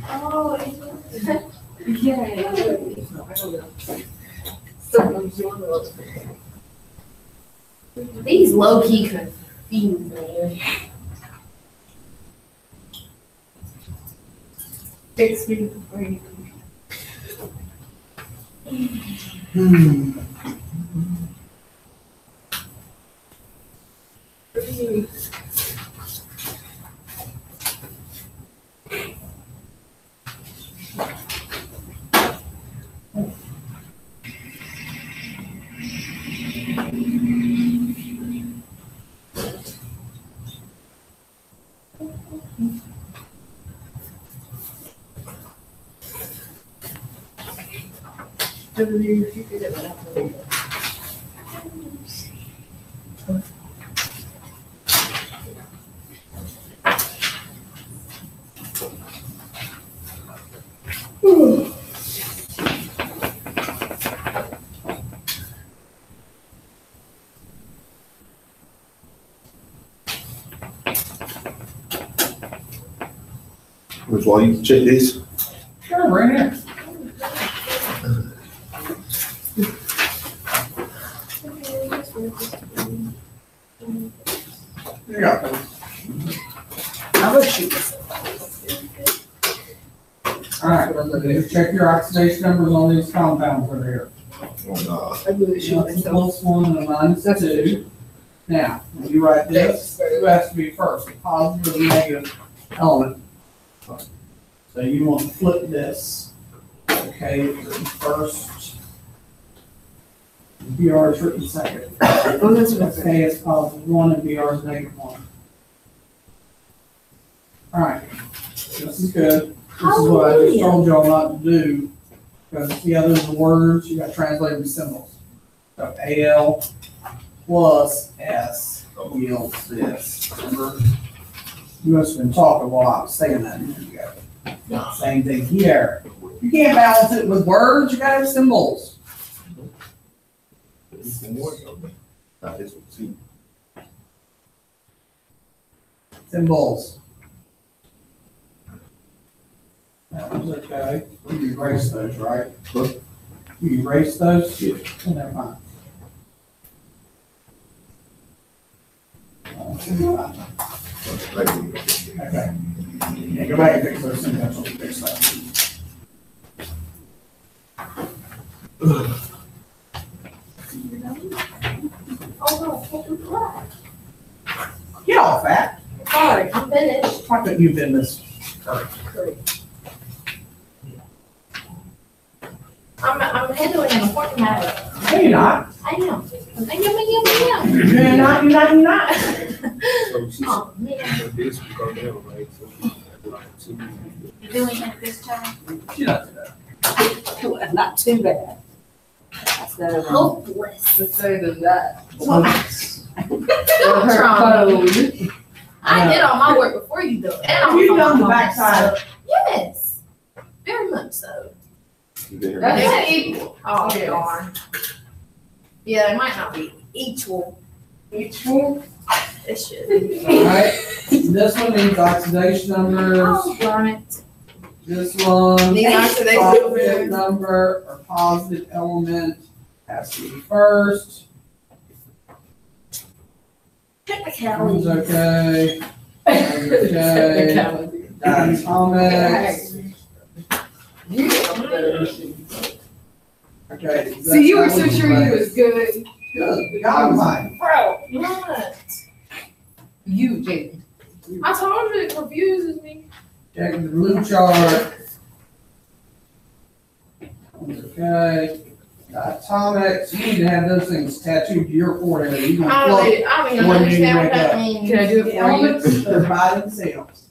Oh, yeah. These low key confuse me. Fix me before you. Which one you check this? Sure, right here. You got those. I'm gonna shoot this. All right, check your oxidation numbers on these compounds over here. I'm gonna shoot Plus myself. 1 and a minus 2. Now, when you write this, who has to be first, a positive or negative element? So you want to flip this. Okay, it's written first. BR is written second. Oh, that's what I said. Okay, it's positive 1 and BR is negative 1. All right, this is good. This is what I just told y'all not to do. Because the others are words, you got to translate them to symbols. So AL plus S yields this. Remember? You must have been talking while I was saying that. You go. Same thing here. You can't balance it with words, you gotta have symbols. Symbols. That was okay. You erase those, right? You erase those? Yeah. Oh, never mind. Okay. Yeah, go back and fix those things. That's what we fixed that. Get off that. Sorry, I'm finished. Why couldn't you been this? I'm handling an important matter. No, you're not. I am. You're not, you're not, you're not. So she's, Oh, man. so this will go down, right? So like 2. You doing it this time? She does that. Not too bad. That's better than, Hopeless. let's say than that. Don't Her try. phone. I did all my work before you do it. And I'm You've done the on backside. myself. Yes, very much so. That's equal. Oh, Yes. darn. Yeah, it might not be equal. Equal. It should be. Alright, this one needs oxidation numbers, Oh, darn it. this one, Need oxidation positive numbers. number or positive element has to be first. Technicality. One's okay. One's okay. Diatomics. You get a better machine. Okay. See, you were so sure you was good. Good, we got mine. Bro, what? You, Jamie. I told you it confuses me. Check the blue chart. One's okay. Diatomics, you need to have those things tattooed to your forehead. You can I plug don't even when you understand what wake that up. means. Can I do it the for you? elements, they're by themselves.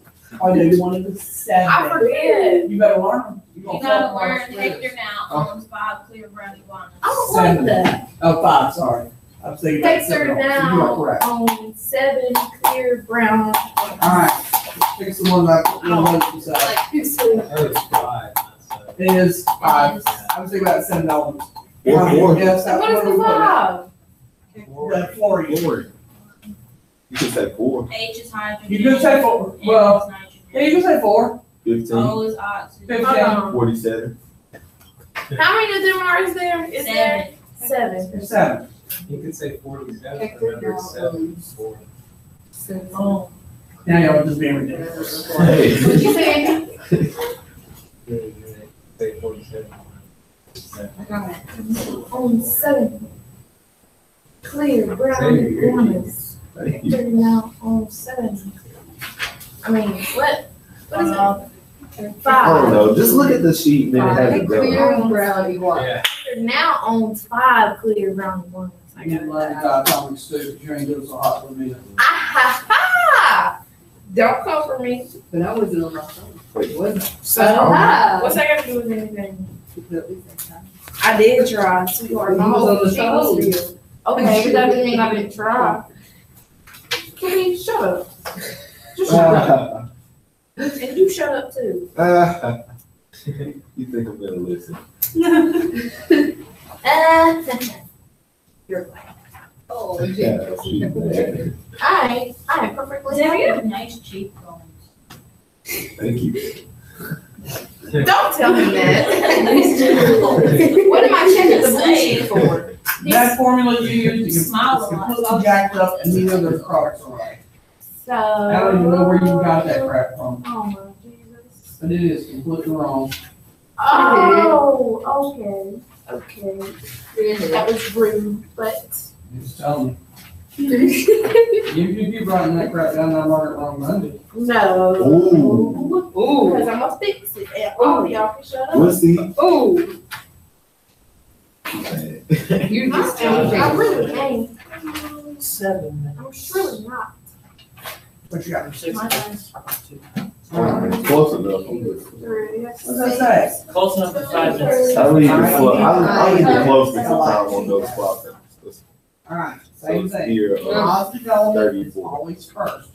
Oh, no, you wanted the 7. I forget. You better learn them. You You gonna gotta fuck learn around with Hector now, owns 5 clear brownie bonnets. I don't like that. Oh, 5, sorry. I was thinking. about Hector 7. You are now correct. owns 7 clear brown. Alright, pick the one that, one that you said. Like, who's I heard it's 5, not 7. It is 5. I was thinking about 7 elements. Four. Yes, that's What is what we the put 5? The 4. You can say 4. H is hydrogen. You could say 4. N Well, is nitrogen. yeah, you can say 4. 15. O is oxygen. 15. 47. How many of them are there? Is there? 7. 7. You could say 47, Hector remember it's 7, 4. Oh. Now y'all just being ridiculous. Hey. What'd you say? Say 47. I got it. Owns 7 clear brown Say it. bonnets. Thank you. Hector now owns 7. I mean, what is it? 5. I don't know. Just look at the sheet, then it has a Clear go. brownie water. Yeah. Hector now owns 5 clear brown bonnets. I can learn diatomics too, but you ain't doing so hot with me. Ah-ha-ha! Don't come for me. But I wasn't on my phone. Wait, Wasn't So, what's that got to do with anything? I did try, sweetheart. My You was whole on the sheet was phone. filled. Okay, but that doesn't mean I didn't try. Kenny, shut up. Just shut up. And you shut up too. You think I'm gonna listen? You're right. Oh, Yeah, she's mad. I ain't perfectly There you happy. have nice cheekbones. Thank you. Don't tell me that. What am I checking the blue sheet for? That formula you use, you Smile a it's lot. completely jacked up and neither of those products are right. So. I don't even know where you got that crap from, Oh my Jesus. but it is completely wrong. Oh, okay. That was rude, but. Just tell me. You brought that crap down, I marked it wrong Monday. No. Ooh. Because I'm gonna fix it. And all y'all can shut up. We'll see. Ooh. You just I really ain't. 7. I'm surely not. What you got? My gosh. Close enough. I'm good. What's that say? Close enough for 5 minutes. I leave it close. I leave it close to sometimes on those spots. All right, So same it's thing. here, Positive element is 34. always first.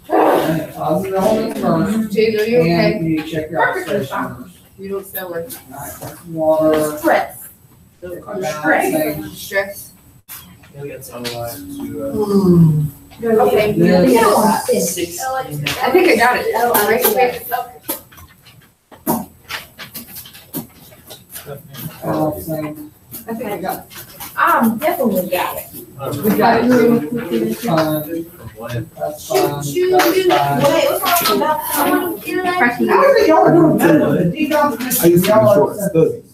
And positive element first, Jade, are you okay? and you check your Perfectly observation first. You don't sound like All right, that's water. Stress. Balancing. stressed. We got some to, Okay. Yes. You don't want to finish. 6. I think I got it. Oh, Balancing. I think I got it. I'm definitely got it. We got it. That's fine, When? that's fine, Shoot, that's shoot. fine. Wait, what's wrong about someone internet? Cracking. How is it y'all are doing better than the I used decomposition? to be short studies.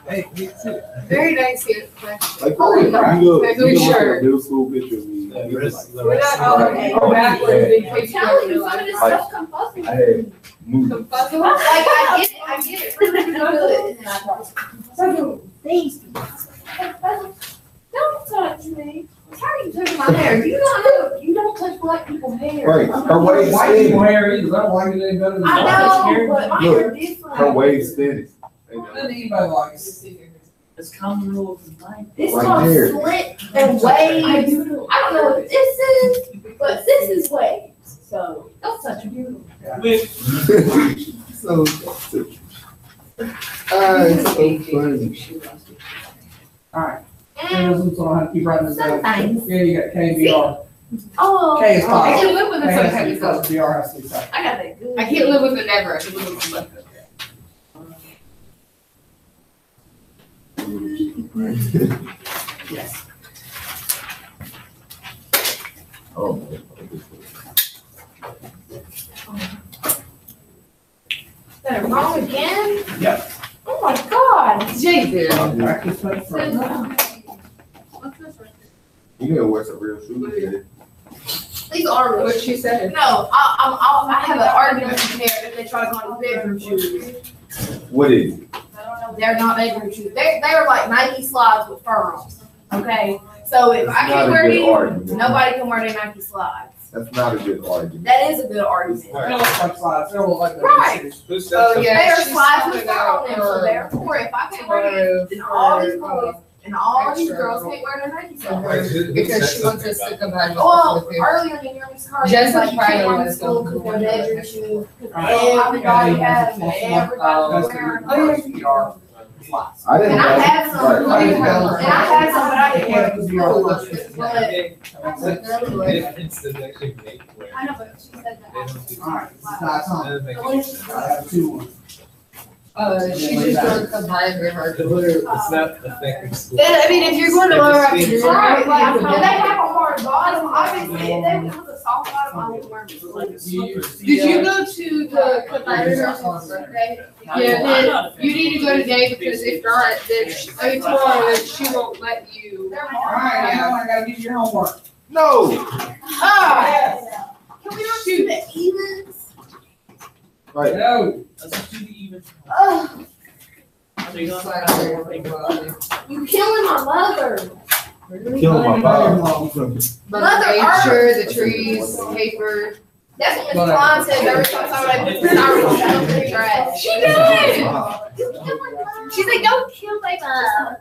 Hey, me too. Very nice here. Like, Holy you crap. go That's look really at sure. a middle school picture of me. The you rest- like, We're not Oh, okay. go backwards in I'm case you telling don't you, some of this realize. stuff come fussing. I had moved. Some puzzle. Like, I get it really good. And then I thought, some things. Don't touch me. How are you touching my hair? You don't touch black people's hair. Right, her waist White people thin. hair either, I don't like it any better than. I know, but mine are different. Her waist thin. Doesn't anybody like it? It's common rule of life. This Right one's there. slit and waves. I don't know what this is, but this is waves. So don't touch me. So, it's so funny. Alright, so I have to keep writing this down. Sometimes. Yeah, you got KBR. Oh. K is I positive. can't live with K it has to be sometimes. though. first, BR has to be second. I got that good. I can't live with it ever. I can live with it. Yes. Oh. That wrong again? Yep. Oh my God. Jade did. Practice makes perfect. You gotta wear some real shoes. These are What she said. No, I have an argument with there if they try to go on bedroom shoes. What is it? They're not bedroom shoes. They're like Nike slides with furs. Okay, so if I That's not can't a wear good these, argument. nobody can wear their Nike slides. That's not a good argument. That is a good argument. They don't look like slides, they don't look like. Right. Oh, They yeah. are she's slides with talking fur on them, so about, therefore, if I can't wear these, then all these boys and all these girls can't wear their Nike slides. Because she wants us to combine. Well, earlier in the year, we started, Just like, you try can't to wear let to us school go. because they're bedroom shoes. Alright. Everybody has them, everybody's wearing them. BR. Slides. I didn't And I have some, Right. and I have some, but I didn't wear them to school. But, I know, but she said that. Alright, it's not time. I have 2-1. She just wants to combine her. It's not affecting school. I mean, if you're going to lower up It's your. right, Right, and they have a hard bottom, obviously, if they was a soft bottom, I would wear them. Did you go to the combiner birthday? Yeah, then you need to go today because if not, then I told her that she won't let you. They're Alright, hard. now I gotta give you your homework. No. Ah! Can we not do the evens? Right. No. Let's do the even. Ugh, So you don't have to. you killing my mother. Killing my vibe. But Mother the Earth. nature, the trees, the paper. That's what Miss Klein says every time somebody puts styrofoam down in the trash. She did! You killing mine. She's like, don't kill my mom.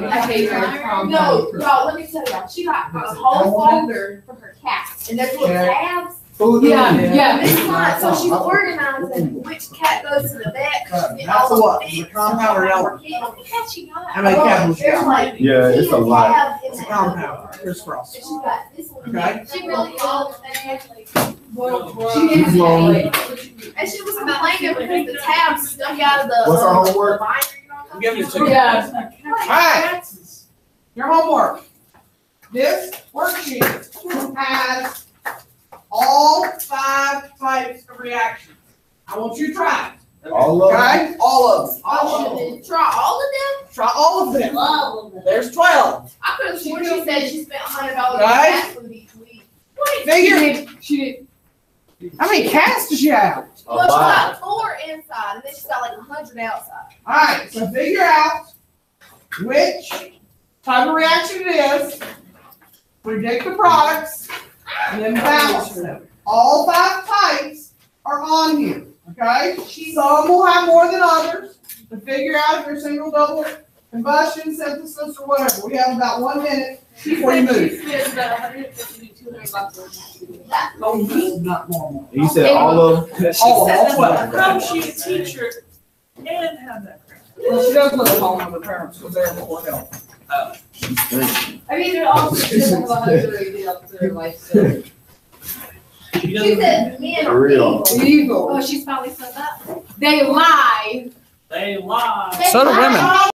I hate her. No, y'all, let me tell y'all, she got a whole folder for her cat, and there's little tabs. Yeah. This one, so she's organizing which cat goes to the vet. That's what, the compound or yellow? How many cats she got? How many cats you There's got? like Yeah, it's a lot. 10 tabs in It's a that. compound, crisscross. And she's got this one. Okay. She really loves that. She did is long. And she was complaining because the tabs stuck out of the. What's her homework? the binder, you know what I'm giving you two. Yeah. Alright. Your homework. This worksheet has all 5 types of reactions. I want you to try it. All of them? Okay? All of them. Try all of them? Try all of them. Love of them. There's 12. I could have sworn she said she spent $100 on Right? gas food each week. Figure. She did. How many cats does she have? Well, she got 4 inside, and then she's got like 100 outside. Alright, so figure out which type of reaction it is, predict the products, and then balance them. All 5 types are on here, okay? Some will have more than others to figure out if they're single, double, combustion, synthesis, or whatever. We have about 1 minute before you move. She spends about $150 to $200 on that. Oh, this is not normal. You said all of them? All 12. How she's a teacher and have that crap. Well, she does live at home with her parents because they're more help. I mean, they're also, she doesn't have 130 up to their life, so. She She doesn't, said men For are real. evil. Evil. Oh, she's finally said that. They lie. they lie. So do women.